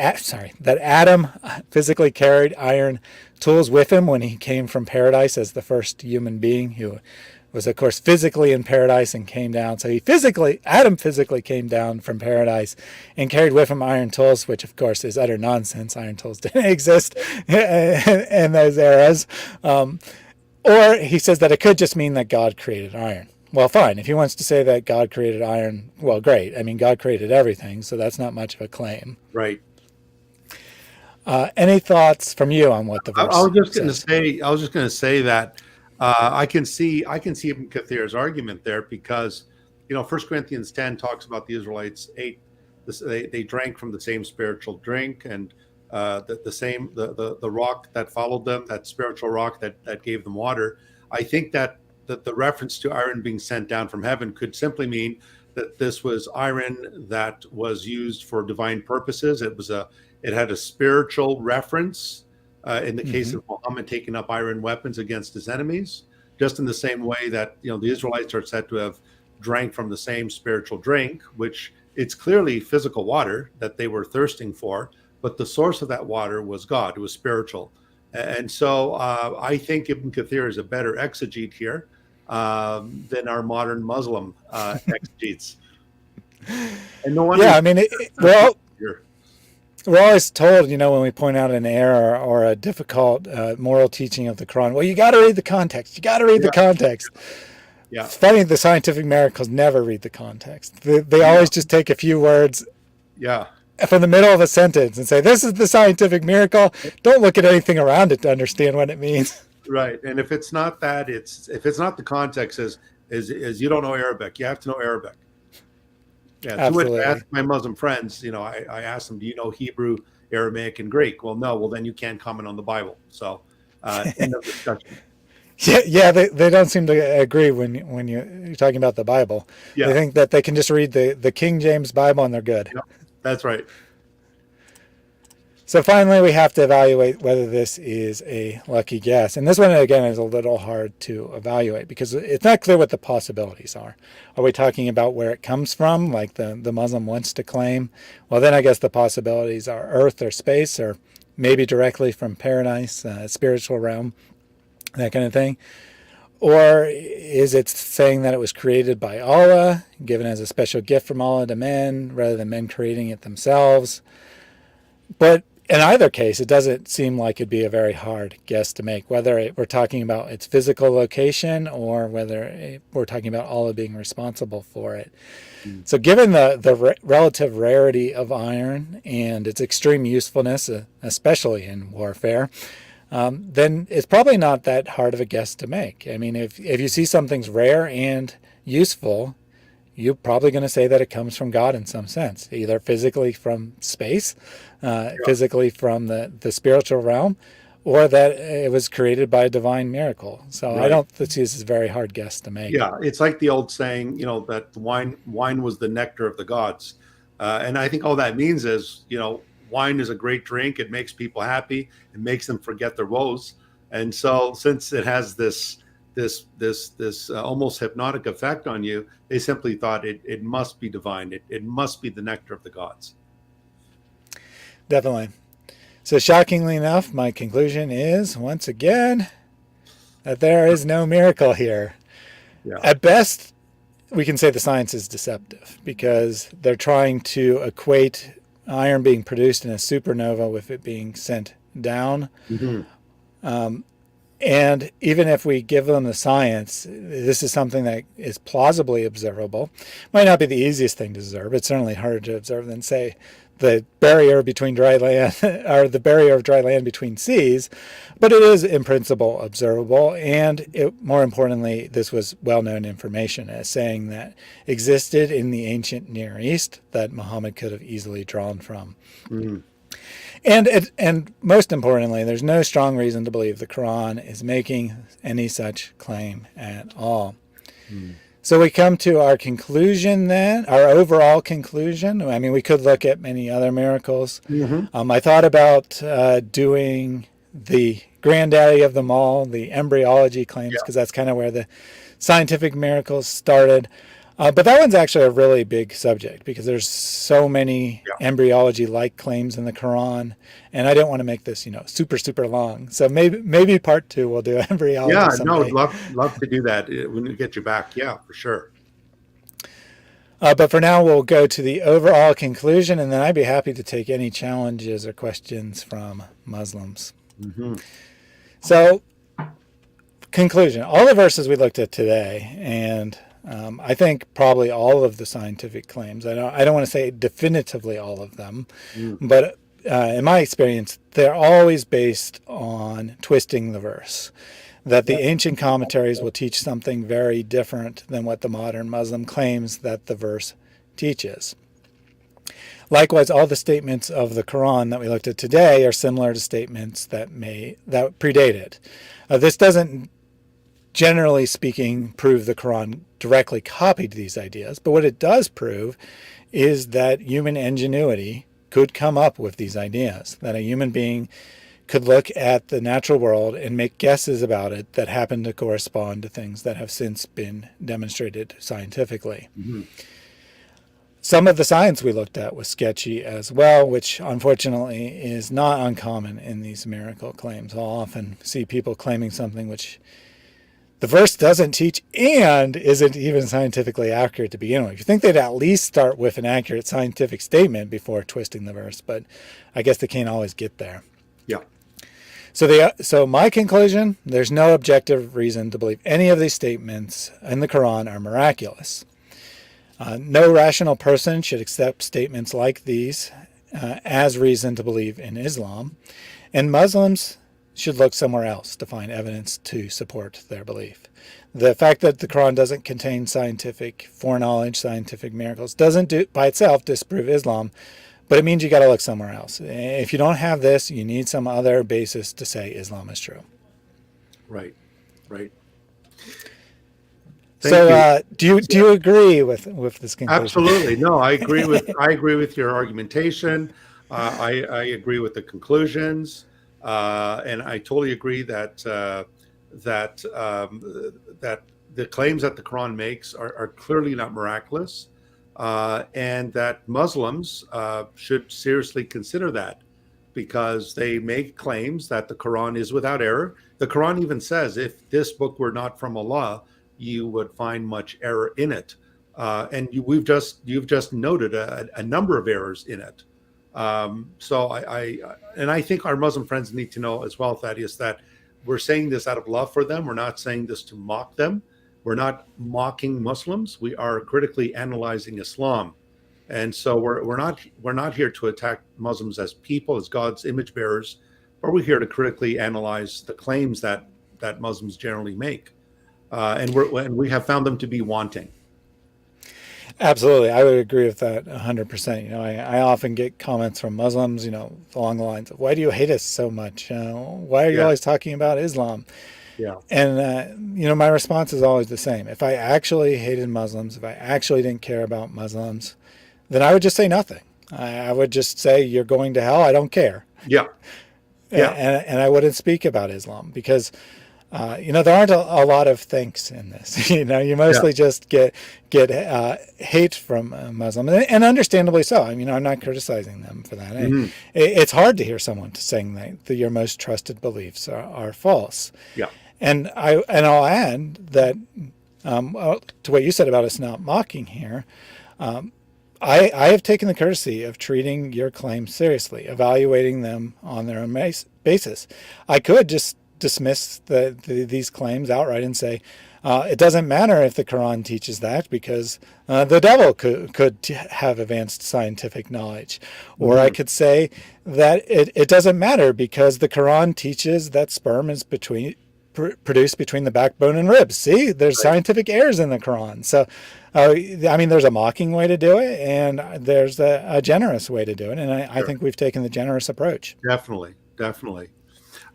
Adam physically carried iron tools with him when he came from paradise as the first human being who was, of course, physically in paradise and came down. So Adam physically came down from paradise and carried with him iron tools, which, of course, is utter nonsense. Iron tools didn't exist in those eras. Or he says that it could just mean that God created iron. Well, fine. If he wants to say that God created iron, well, great. I mean, God created everything, so that's not much of a claim. Right. Any thoughts from you on what the verse I was just going to says? say. I was just going to say that I can see Ibn Kathir's argument there because, 1 Corinthians 10 talks about the Israelites ate. They drank from the same spiritual drink, and the rock that followed them, that spiritual rock that gave them water. I think that the reference to iron being sent down from heaven could simply mean that this was iron that was used for divine purposes. It had a spiritual reference in the case of Muhammad taking up iron weapons against his enemies, just in the same way that the Israelites are said to have drank from the same spiritual drink, which it's clearly physical water that they were thirsting for, but the source of that water was God. It was spiritual. And so I think Ibn Kathir is a better exegete here than our modern Muslim exegetes. And no wonder. Yeah, I mean, we're always told, when we point out an error or a difficult moral teaching of the Quran, well, you got to read the context. You got to read the context. Yeah. It's funny, the scientific miracles never read the context. They always just take a few words from the middle of a sentence and say, this is the scientific miracle. Don't look at anything around it to understand what it means. Right. And if it's not that, if it's not the context is you don't know Arabic, you have to know Arabic. Yeah. Absolutely. To ask my Muslim friends, I asked them, do you know Hebrew, Aramaic, and Greek? Well, no. Well, then you can't comment on the Bible. So end of discussion. Yeah, they don't seem to agree when you're talking about the Bible. Yeah. They think that they can just read the King James Bible and they're good. Yep, that's right. So finally, we have to evaluate whether this is a lucky guess. And this one, again, is a little hard to evaluate because it's not clear what the possibilities are. Are we talking about where it comes from, like the Muslim wants to claim? Well, then I guess the possibilities are earth or space, or maybe directly from paradise, spiritual realm, that kind of thing. Or is it saying that it was created by Allah, given as a special gift from Allah to men, rather than men creating it themselves? But in either case, it doesn't seem like it'd be a very hard guess to make, whether we're talking about its physical location or whether we're talking about Allah being responsible for it. So given the relative rarity of iron and its extreme usefulness, especially in warfare, then it's probably not that hard of a guess to make. I mean, if you see something's rare and useful, you're probably going to say that it comes from God in some sense, either physically from space, physically from the spiritual realm, or that it was created by a divine miracle. So right. I don't think this is a very hard guess to make. Yeah, it's like the old saying, that wine was the nectar of the gods. And I think all that means is, wine is a great drink. It makes people happy. It makes them forget their woes. And so since it has this almost hypnotic effect on you, they simply thought it must be divine. It must be the nectar of the gods. Definitely. So shockingly enough, my conclusion is, once again, that there is no miracle here. Yeah. At best, we can say the science is deceptive because they're trying to equate iron being produced in a supernova with it being sent down. Mm-hmm. And even if we give them the science, this is something that is plausibly observable. Might not be the easiest thing to observe. It's certainly harder to observe than, say, the barrier between dry land or the barrier of dry land between seas, but it is in principle observable. And more importantly, this was well-known information as saying that existed in the ancient Near East that Muhammad could have easily drawn from. Mm. And most importantly, there's no strong reason to believe the Quran is making any such claim at all. Mm. So we come to our conclusion then, our overall conclusion. I mean, we could look at many other miracles. Mm-hmm. I thought about doing the granddaddy of them all, the embryology claims, because that's kind of where the scientific miracles started. But that one's actually a really big subject because there's so many Yeah. embryology-like claims in the Quran, and I don't want to make this, super, super long. So maybe part two we'll do embryology Yeah, no, I'd someday. love to do that when we get you back. Yeah, for sure. But for now, we'll go to the overall conclusion, and then I'd be happy to take any challenges or questions from Muslims. Hmm. So, conclusion. All the verses we looked at today, and I think probably all of the scientific claims, I don't want to say definitively all of them, Mm. but in my experience, they're always based on twisting the verse. That the ancient commentaries will teach something very different than what the modern Muslim claims that the verse teaches. Likewise, all the statements of the Quran that we looked at today are similar to statements that predate it. This doesn't, generally speaking, prove the Quran directly copied these ideas, but what it does prove is that human ingenuity could come up with these ideas, that a human being could look at the natural world and make guesses about it that happen to correspond to things that have since been demonstrated scientifically. Hmm. Some of the science we looked at was sketchy as well, which unfortunately is not uncommon in these miracle claims. I'll often see people claiming something which the verse doesn't teach and isn't even scientifically accurate to begin with. You think they'd at least start with an accurate scientific statement before twisting the verse, but I guess they can't always get there. Yeah. So my conclusion, there's no objective reason to believe any of these statements in the Quran are miraculous. No rational person should accept statements like these as reason to believe in Islam, and Muslims should look somewhere else to find evidence to support their belief. The fact that the Quran doesn't contain scientific foreknowledge, scientific miracles, doesn't by itself disprove Islam, but it means you got to look somewhere else. If you don't have this, you need some other basis to say Islam is true. Right. Right. So, do you agree with this conclusion? Absolutely. No, I agree with your argumentation. I agree with the conclusions, and I totally agree that that the claims that the Quran makes are clearly not miraculous. And that Muslims should seriously consider that because they make claims that the Quran is without error. The Quran even says if this book were not from Allah, you would find much error in it. And you've just noted a number of errors in it. So I think our Muslim friends need to know as well, Thaddeus, that we're saying this out of love for them. We're not saying this to mock them. We're not mocking Muslims. We are critically analyzing Islam, and so we're not here to attack Muslims as people, as God's image bearers, but we're here to critically analyze the claims that Muslims generally make, and we have found them to be wanting. Absolutely, I would agree with that 100%. I often get comments from Muslims, along the lines of, "Why do you hate us so much? Why are you always talking about Islam?" Yeah. And, my response is always the same. If I actually hated Muslims, if I actually didn't care about Muslims, then I would just say nothing. I would just say, you're going to hell. I don't care. Yeah. Yeah. And I wouldn't speak about Islam because, there aren't a lot of thanks in this. You mostly just get hate from Muslims, and understandably so. I mean, I'm not criticizing them for that. Mm-hmm. It's hard to hear someone saying that your most trusted beliefs are false. Yeah. And I'll add that to what you said about us not mocking here. I have taken the courtesy of treating your claims seriously, evaluating them on their own basis. I could just dismiss these claims outright and say it doesn't matter if the Quran teaches that because the devil could have advanced scientific knowledge. Or I could say that it doesn't matter because the Quran teaches that sperm is produced between the backbone and ribs. See, there's scientific errors in the Quran. So, there's a mocking way to do it, and there's a generous way to do it. And I think we've taken the generous approach. Definitely.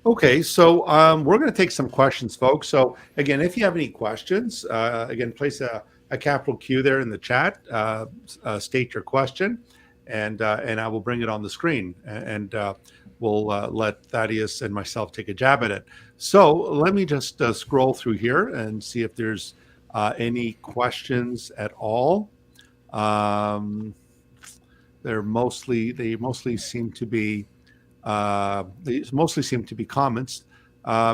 Okay, so we're going to take some questions, folks. So again, if you have any questions, again, place a capital Q there in the chat. State your question, and I will bring it on the screen, and we'll let Thaddeus and myself take a jab at it. So let me just scroll through here and see if there's Any questions at all? Um, they mostly seem to be comments.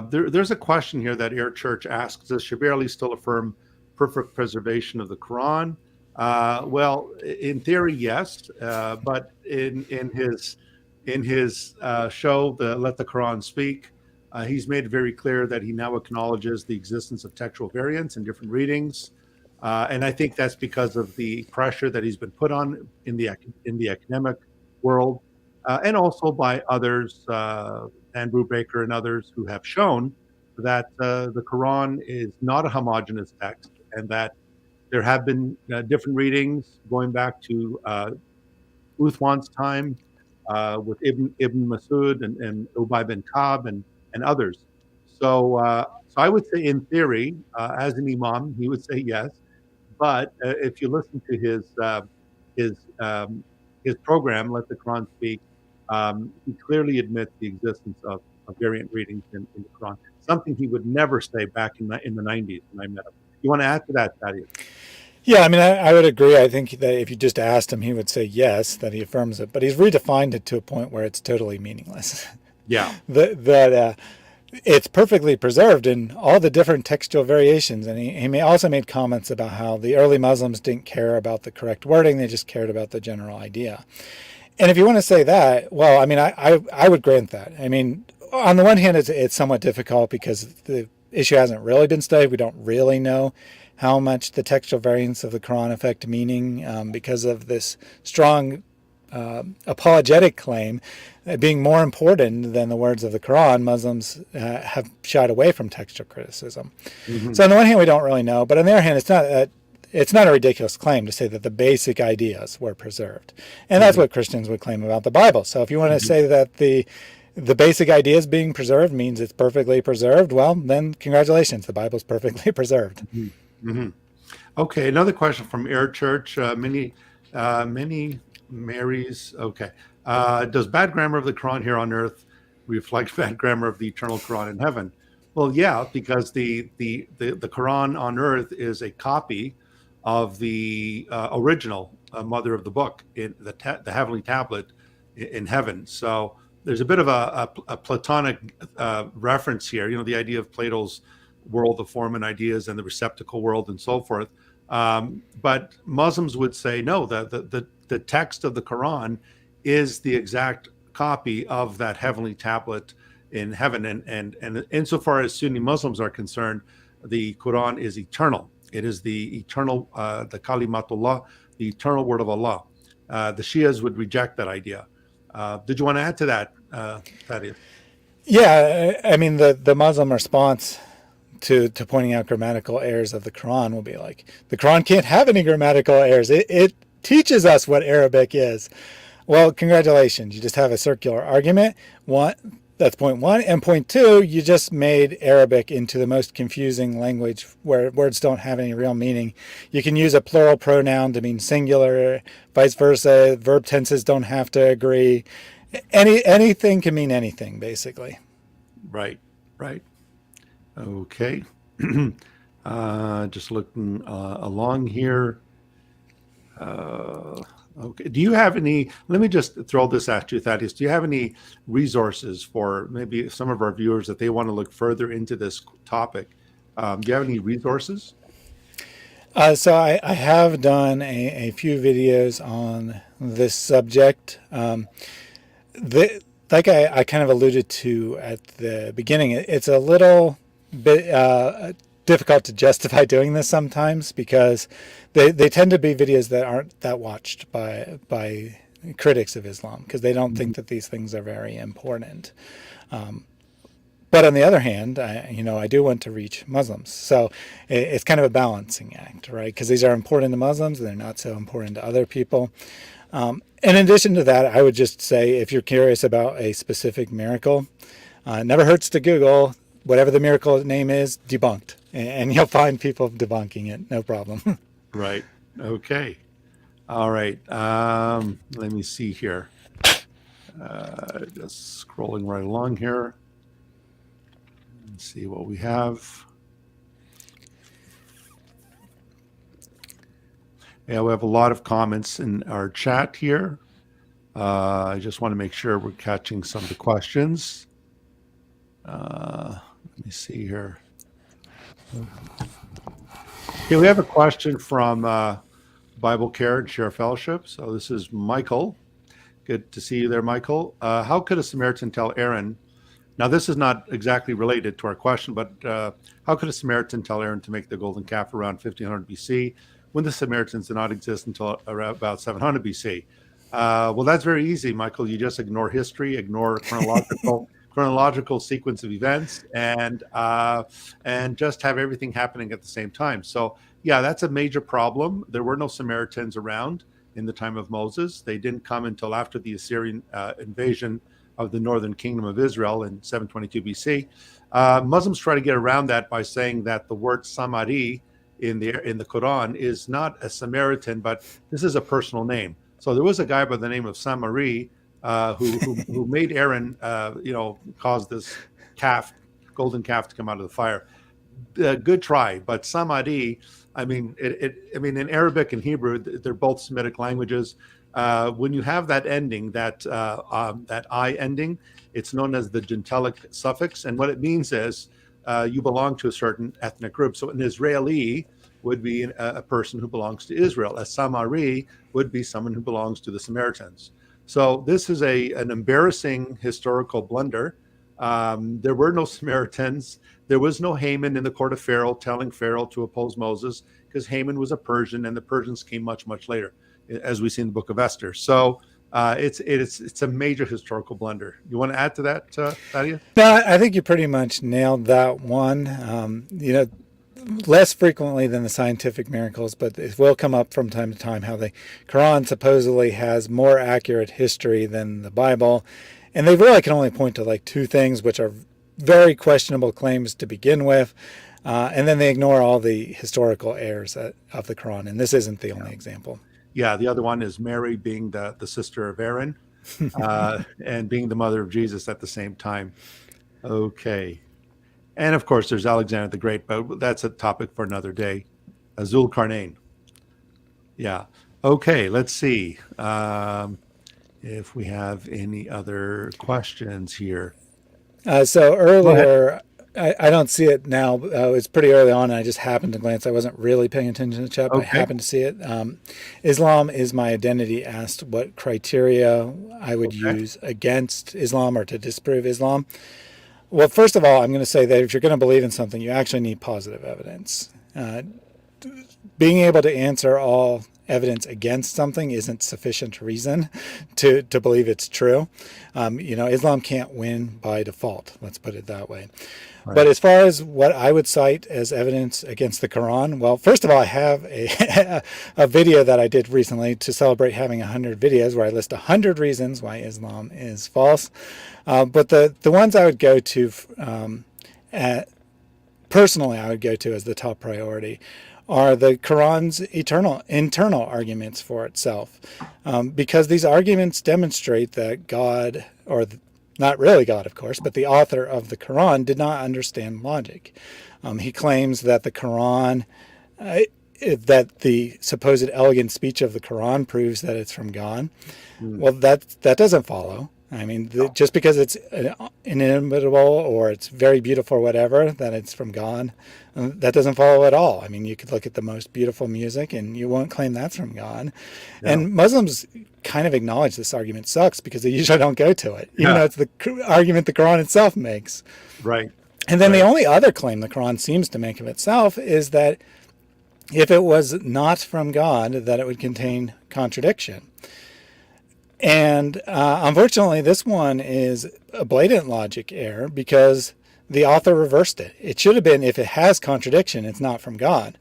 There's a question here that Air Church asks: does Shabirli still affirm perfect preservation of the Quran? Well, in theory, yes, but in his show, the Let the Quran Speak, he's made it very clear that he now acknowledges the existence of textual variants in different readings. And I think that's because of the pressure that he's been put on in the academic world, and also by others, Andrew Baker and others, who have shown that the Quran is not a homogeneous text, and that there have been different readings going back to Uthman's time, with Ibn Masud and Ubay bin Ka'b and others. So I would say, in theory, as an imam, he would say yes. But if you listen to his his program, Let the Quran Speak, he clearly admits the existence of variant readings in the Quran. Something he would never say back in the 90s when I met him. You want to add to that, Thaddeus? Yeah, I mean, I would agree. I think that if you just asked him, he would say yes, that he affirms it. But he's redefined it to a point where it's totally meaningless. Yeah. that it's perfectly preserved in all the different textual variations. And he also made comments about how the early Muslims didn't care about the correct wording, they just cared about the general idea. And if you want to say that, well, I mean, I would grant that. I mean, on the one hand, it's somewhat difficult because the issue hasn't really been studied. We don't really know how much the textual variants of the Quran affect meaning, because of this strong apologetic claim being more important than the words of the Quran. Muslims have shied away from textual criticism. Mm-hmm. So on the one hand, we don't really know, but on the other hand, it's not a ridiculous claim to say that the basic ideas were preserved, and that's what Christians would claim about the Bible. So if you want to say that the basic ideas being preserved means it's perfectly preserved, well, then congratulations, the Bible's perfectly preserved. Mm-hmm. Mm-hmm. Okay, another question from Air Church. Many Marys. Okay, does bad grammar of the Quran here on earth reflect bad grammar of the eternal Quran in heaven? Well, yeah, because the Quran on earth is a copy of the original mother of the book in the heavenly tablet in heaven. So there's a bit of a Platonic reference here. You know, the idea of Plato's world of form and ideas and the receptacle world and so forth. But Muslims would say no, the text of the Quran is the exact copy of that heavenly tablet in heaven. And insofar as Sunni Muslims are concerned, the Quran is eternal. It is the eternal, the Kalimatullah, the eternal word of Allah. The Shias would reject that idea. Did you want to add to that, Thaddeus? Yeah, I mean, the Muslim response to pointing out grammatical errors of the Quran will be like, the Quran can't have any grammatical errors. It teaches us what Arabic is. Well, congratulations. You just have a circular argument. That's point one. And point two, you just made Arabic into the most confusing language where words don't have any real meaning. You can use a plural pronoun to mean singular, vice versa. Verb tenses don't have to agree. Anything can mean anything, basically. Right. Okay. Just looking along here. Okay. Do you have any? Let me just throw this at you, Thaddeus. Do you have any resources for maybe some of our viewers that they want to look further into this topic? Do you have any resources? So I have done a few videos on this subject. Like I kind of alluded to at the beginning, it's a little bit difficult to justify doing this sometimes because they tend to be videos that aren't that watched by critics of Islam because they don't think that these things are very important. But on the other hand, I do want to reach Muslims. So it's kind of a balancing act, right? Because these are important to Muslims and they're not so important to other people. In addition to that, I would just say if you're curious about a specific miracle, it never hurts to Google whatever the miracle name is, debunked. And you'll find people debunking it, no problem. Right. Okay. All right. Let me see here. Just scrolling right along here. Let's see what we have. Yeah, we have a lot of comments in our chat here. I just want to make sure we're catching some of the questions. Let me see here. Okay, we have a question from Bible Care and Share Fellowship. So this is Michael. Good to see you there, Michael. How could a Samaritan tell Aaron? Now, this is not exactly related to our question, but how could a Samaritan tell Aaron to make the golden calf around 1500 BC when the Samaritans did not exist until around about 700 BC? Well, that's very easy, Michael. You just ignore history, ignore chronological sequence of events, and just have everything happening at the same time. So, yeah, that's a major problem. There were no Samaritans around in the time of Moses. They didn't come until after the Assyrian invasion of the northern kingdom of Israel in 722 BC. Muslims try to get around that by saying that the word Samari in the Qur'an is not a Samaritan, but this is a personal name. So there was a guy by the name of Samari who made Aaron, cause this golden calf to come out of the fire. Good try, but Samari, I mean, in Arabic and Hebrew, they're both Semitic languages. When you have that ending, that I ending, it's known as the gentilic suffix, and what it means is you belong to a certain ethnic group. So an Israeli would be a person who belongs to Israel. A Samari would be someone who belongs to the Samaritans. So this is an embarrassing historical blunder. There were no Samaritans. There was no Haman in the court of Pharaoh telling Pharaoh to oppose Moses, because Haman was a Persian, and the Persians came much, much later, as we see in the book of Esther. So it's a major historical blunder. You want to add to that, Thaddeus? No, I think you pretty much nailed that one. Less frequently than the scientific miracles, but it will come up from time to time how the Quran supposedly has more accurate history than the Bible. And they really can only point to like two things, which are very questionable claims to begin with. And then they ignore all the historical errors of the Quran. And this isn't the only example. Yeah, the other one is Mary being the sister of Aaron and being the mother of Jesus at the same time. Okay. And of course, there's Alexander the Great, but that's a topic for another day. Azul Karnain. Yeah. Okay, let's see if we have any other questions here. So earlier, I don't see it now. It's pretty early on, and I just happened to glance. I wasn't really paying attention to the chat, but I happened to see it. Islam is my identity asked what criteria I would use against Islam or to disprove Islam. Well, first of all, I'm going to say that if you're going to believe in something, you actually need positive evidence. Being able to answer all evidence against something isn't sufficient reason to believe it's true. Islam can't win by default. Let's put it that way. Right. But as far as what I would cite as evidence against the Quran, well, first of all, I have a video that I did recently to celebrate having 100 videos where I list 100 reasons why Islam is false. But the ones I would go to, personally, I would go to as the top priority are the Quran's internal arguments for itself. Because these arguments demonstrate that God, not really God, of course, but the author of the Quran did not understand logic. He claims that the Quran, that the supposed elegant speech of the Quran proves that it's from God. Well, that doesn't follow. I mean, just because it's inimitable or it's very beautiful or whatever, that it's from God, that doesn't follow at all. I mean, you could look at the most beautiful music and you won't claim that's from God. No. And Muslims kind of acknowledge this argument sucks because they usually don't go to it, even though it's the argument the Quran itself makes. Right. And then the only other claim the Quran seems to make of itself is that if it was not from God, that it would contain contradiction. And unfortunately, this one is a blatant logic error because the author reversed it. It should have been, if it has contradiction, it's not from God.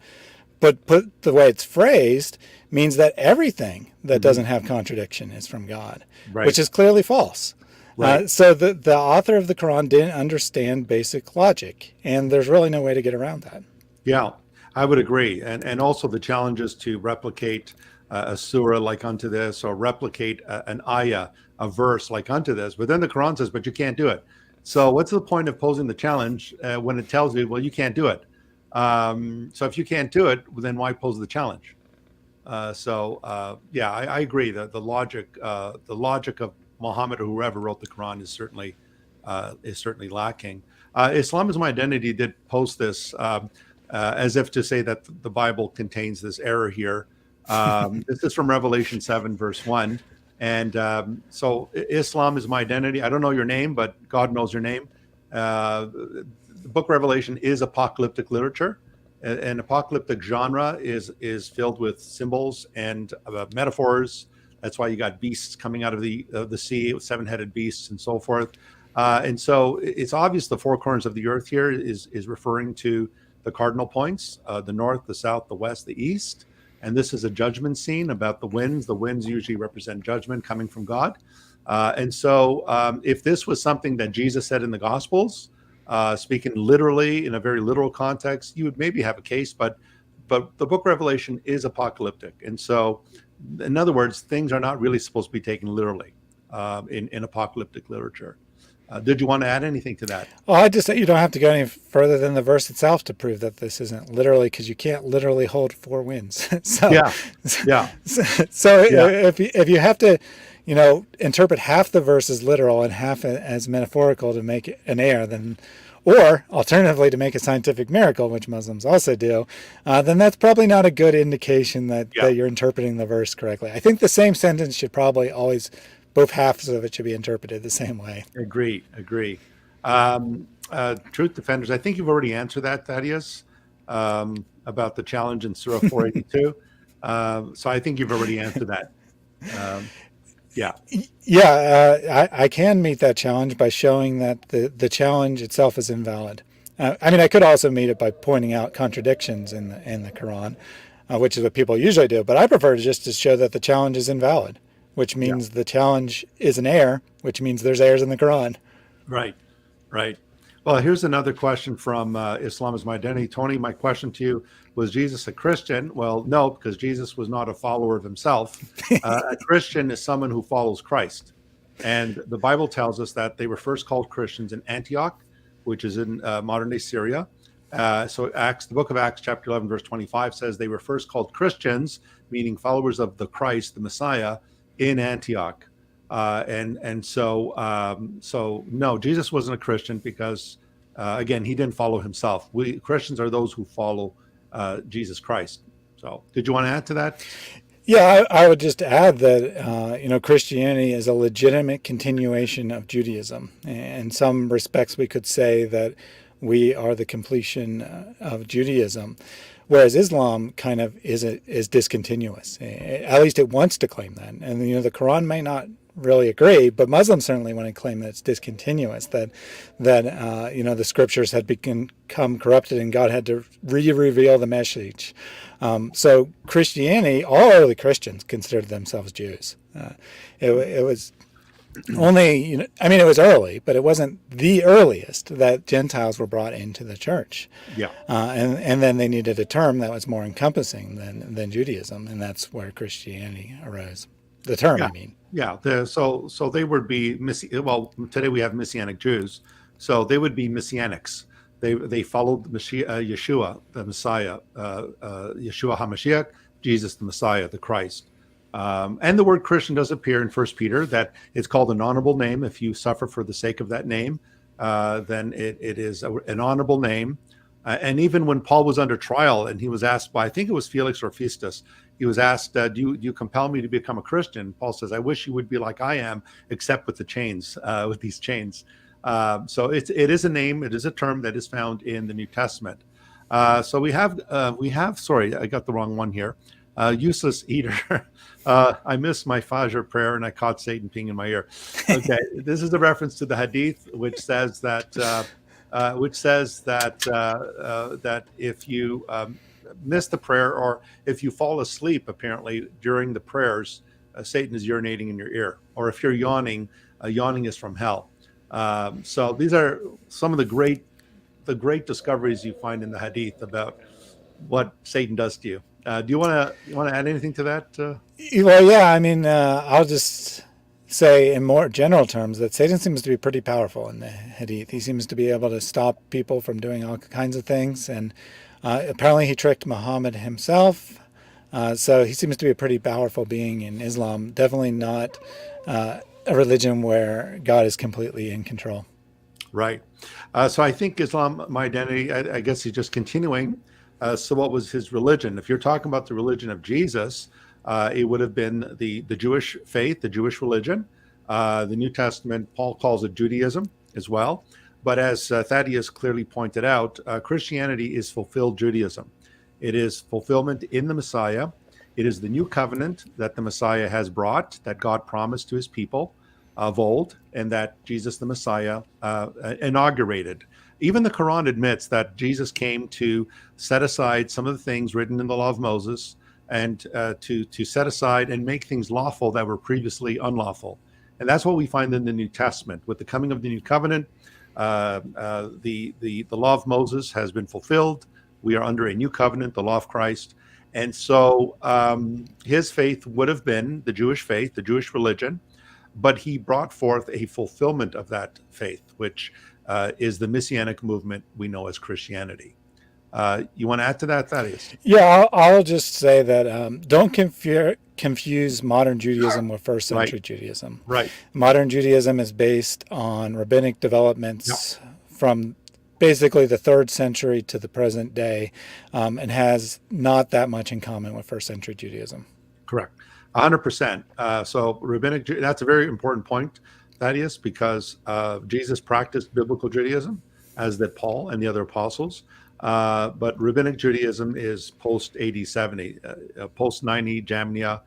But put the way it's phrased means that everything that doesn't have contradiction is from God, which is clearly false. Right. So the author of the Quran didn't understand basic logic, and there's really no way to get around that. Yeah, I would agree. And also the challenge is to replicate a surah like unto this, or replicate an ayah, a verse like unto this. But then the Quran says, but you can't do it. So what's the point of posing the challenge when it tells you, well, you can't do it? So if you can't do it, then why pose the challenge? Yeah, I agree that the logic of Muhammad or whoever wrote the Quran is certainly lacking. Islam is my identity did post this as if to say that the Bible contains this error here. This is from Revelation 7, verse 1. And Islam is my identity. I don't know your name, but God knows your name. The book Revelation is apocalyptic literature. An apocalyptic genre is filled with symbols and metaphors. That's why you got beasts coming out of the sea, with seven-headed beasts and so forth. And so it's obvious the four corners of the earth here is referring to the cardinal points: the north, the south, the west, the east. And this is a judgment scene about the winds. The winds usually represent judgment coming from God. If this was something that Jesus said in the Gospels, speaking literally in a very literal context, you would maybe have a case, but the book Revelation is apocalyptic. And so, in other words, things are not really supposed to be taken literally in apocalyptic literature. Did you want to add anything to that? Well, I just you don't have to go any further than the verse itself to prove that this isn't literally, because you can't literally hold four winds. Yeah. If you have to, interpret half the verse as literal and half as metaphorical to make it an error, then, or alternatively to make a scientific miracle, which Muslims also do, then that's probably not a good indication that you're interpreting the verse correctly. I think the same sentence should probably always, both halves of it should be interpreted the same way. Agree. Truth defenders, I think you've already answered that, Thaddeus, about the challenge in Surah 482. So I think you've already answered that. I can meet that challenge by showing that the challenge itself is invalid. I could also meet it by pointing out contradictions in the Quran, which is what people usually do. But I prefer just to show that the challenge is invalid, which means the challenge is an error, which means there's errors in the Quran. Right. Well, here's another question from Islam is My Identity. Tony, my question to you, was Jesus a Christian? Well, no, because Jesus was not a follower of himself. A Christian is someone who follows Christ. And the Bible tells us that they were first called Christians in Antioch, which is in modern-day Syria. The book of Acts, chapter 11, verse 25 says they were first called Christians, meaning followers of the Christ, the Messiah, in Antioch. So no, Jesus wasn't a Christian because, again, he didn't follow himself. Christians are those who follow Jesus Christ. So did you want to add to that? Yeah, I would just add that, Christianity is a legitimate continuation of Judaism. In some respects, we could say that we are the completion of Judaism, whereas Islam kind of is discontinuous. At least it wants to claim that. And, the Quran may not really agree, but Muslims certainly want to claim that it's discontinuous, that the scriptures had become corrupted and God had to re-reveal the message. So Christianity, all early Christians considered themselves Jews. It was only, it was early, but it wasn't the earliest that Gentiles were brought into the church. Yeah. And then they needed a term that was more encompassing than Judaism, and that's where Christianity arose. The term, I mean. Yeah. So they would be today we have Messianic Jews, so they would be Messianics. They followed Yeshua, the Messiah, Yeshua HaMashiach, Jesus, the Messiah, the Christ. And the word Christian does appear in 1 Peter, that it's called an honorable name. If you suffer for the sake of that name, then it is an honorable name. And even when Paul was under trial and he was asked by, I think it was Felix or Festus, he was asked, do you compel me to become a Christian? Paul says, I wish you would be like I am, except with the chains, with these chains. So it is a name. It is a term that is found in the New Testament. So we have, sorry, I got the wrong one here. Useless eater. I missed my Fajr prayer and I caught Satan peeing in my ear. Okay, this is a reference to the Hadith, which says that that if you miss the prayer or if you fall asleep, apparently during the prayers, Satan is urinating in your ear. Or if you're yawning, yawning is from hell. So these are some of the great discoveries you find in the Hadith about what Satan does to you. Do you want to add anything to that? Well, yeah. I'll just say in more general terms that Satan seems to be pretty powerful in the Hadith. He seems to be able to stop people from doing all kinds of things, and apparently he tricked Muhammad himself. So he seems to be a pretty powerful being in Islam. Definitely not a religion where God is completely in control. Right. So I think Islam, my identity, I guess he's just continuing. So what was his religion? If you're talking about the religion of Jesus, it would have been the Jewish faith, the Jewish religion. The New Testament, Paul calls it Judaism as well. But as Thaddeus clearly pointed out, Christianity is fulfilled Judaism. It is fulfillment in the Messiah. It is the new covenant that the Messiah has brought, that God promised to his people of old, and that Jesus the Messiah inaugurated. Even the Quran admits that Jesus came to set aside some of the things written in the law of Moses and to set aside and make things lawful that were previously unlawful. And that's what we find in the New Testament. With the coming of the new covenant, the law of Moses has been fulfilled. We are under a new covenant, the law of Christ. And so his faith would have been the Jewish faith, the Jewish religion, but he brought forth a fulfillment of that faith, which is the Messianic movement we know as Christianity. You want to add to that, Thaddeus? Yeah, I'll just say that don't confuse modern Judaism with first century Right, Judaism. right. Modern Judaism is based on rabbinic Yep, developments from basically the 3rd century to the present day, and has not that much in common with first century Judaism. correct. 100%. So that's a very important point, Thaddeus, because Jesus practiced biblical Judaism, as did Paul and the other apostles. But rabbinic Judaism is post AD 70, post 90 Jamnia,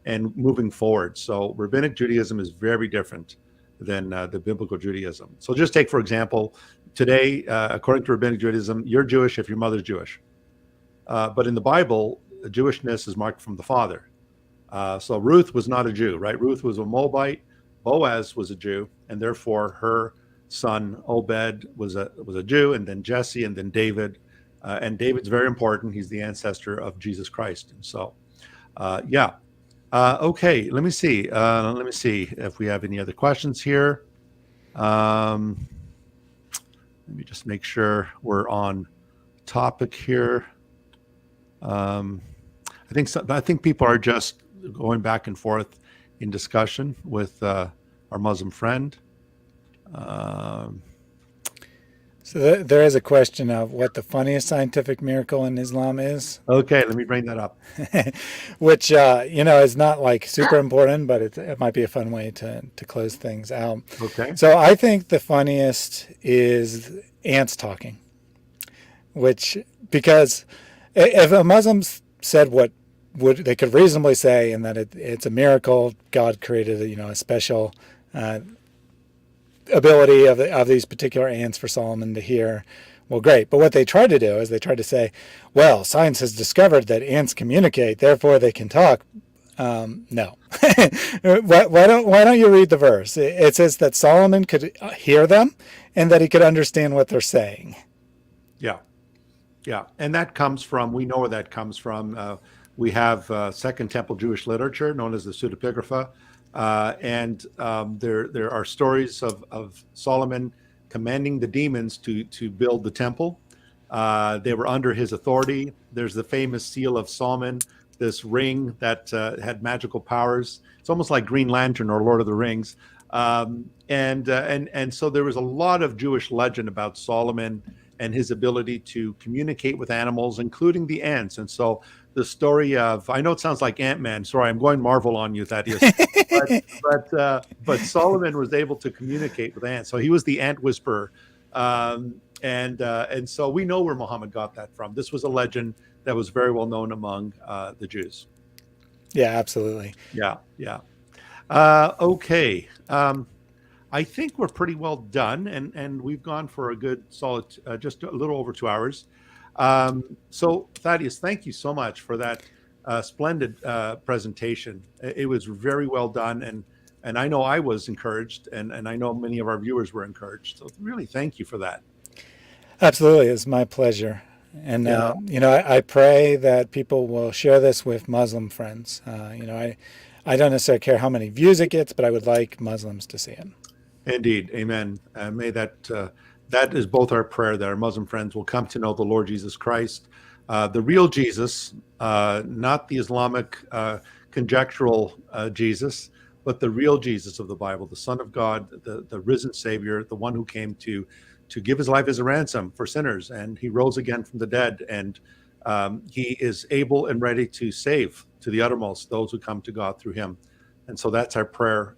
and moving forward. So rabbinic Judaism is very different than the biblical Judaism. So just take, for example, today, according to rabbinic Judaism, you're Jewish if your mother's Jewish. But in the Bible, Jewishness is marked from the father. So Ruth was not a Jew, right? Ruth was a Moabite. Boaz was a Jew, and therefore her son Obed was a Jew, and then Jesse, and then David. And David's very important. He's the ancestor of Jesus Christ. And so, yeah. Okay, let me see. Let me see if we have any other questions here. Let me just make sure we're on topic here. I think people are just going back and forth in discussion with our Muslim friend. So there is a question of what the funniest scientific miracle in Islam is, Okay, let me bring that up. which is not like super important, but it might be a fun way to close things out. Okay. So I think the funniest is ants talking, because if a Muslim said what would they could reasonably say, and that it's a miracle, God created a special ability of these particular ants for Solomon to hear. Well, great. But what they tried to do is they tried to say, well, science has discovered that ants communicate, therefore they can talk. No. why don't you read the verse? It says that Solomon could hear them and that he could understand what they're saying. Yeah. Yeah. And that comes from, we know where that comes from. We have Second Temple Jewish literature known as the Pseudepigrapha. And there are stories of Solomon commanding the demons to build the temple. They were under his authority. There's the famous seal of Solomon, this ring that had magical powers. It's almost like Green Lantern or Lord of the Rings. And so there was a lot of Jewish legend about Solomon and his ability to communicate with animals, including the ants. And so the story of, I know it sounds like Ant-Man. Sorry, I'm going Marvel on you, Thaddeus. But Solomon was able to communicate with ants. So he was the ant whisperer. And so we know where Muhammad got that from. This was a legend that was very well known among the Jews. Yeah, absolutely. Yeah, yeah. Okay. I think we're pretty well done, and we've gone for a good solid, just a little over 2 hours. So Thaddeus, thank you so much for that splendid presentation. It was very well done, and I know I was encouraged, and I know many of our viewers were encouraged. So really, thank you for that. Absolutely. It's my pleasure. And, Yeah. I pray that people will share this with Muslim friends. I don't necessarily care how many views it gets, but I would like Muslims to see it. Indeed, amen. May that is both our prayer that our Muslim friends will come to know the Lord Jesus Christ, the real Jesus, not the Islamic conjectural Jesus, but the real Jesus of the Bible, the Son of God, the risen Savior, the one who came to give his life as a ransom for sinners, and he rose again from the dead, and he is able and ready to save to the uttermost those who come to God through him. And so that's our prayer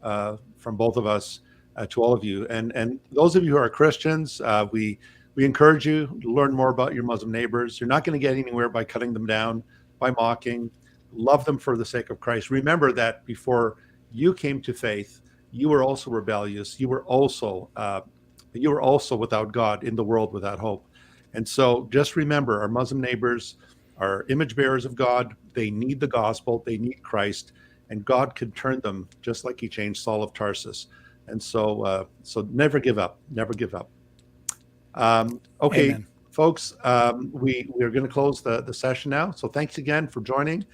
from both of us to all of you. And those of you who are Christians, we encourage you to learn more about your Muslim neighbors. You're not going to get anywhere by cutting them down, by mocking. Love them for the sake of Christ. Remember that before you came to faith, you were also rebellious. You were also without God, in the world without hope. And so just remember, our Muslim neighbors are image bearers of God. They need the gospel. They need Christ. And God can turn them just like he changed Saul of Tarsus. And so never give up. Never give up. Okay, Amen. folks, we are going to close the session now. So thanks again for joining.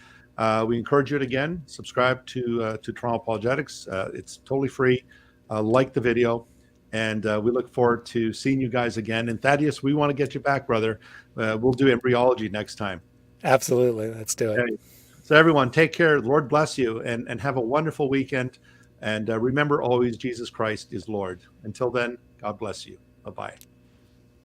We encourage you to, again, subscribe to Toronto Apologetics. It's totally free. Like the video. And we look forward to seeing you guys again. And Thaddeus, we want to get you back, brother. We'll do embryology next time. Absolutely. Let's do it. Okay. So everyone, take care. The Lord bless you, and have a wonderful weekend. And remember always, Jesus Christ is Lord. Until then, God bless you. Bye-bye.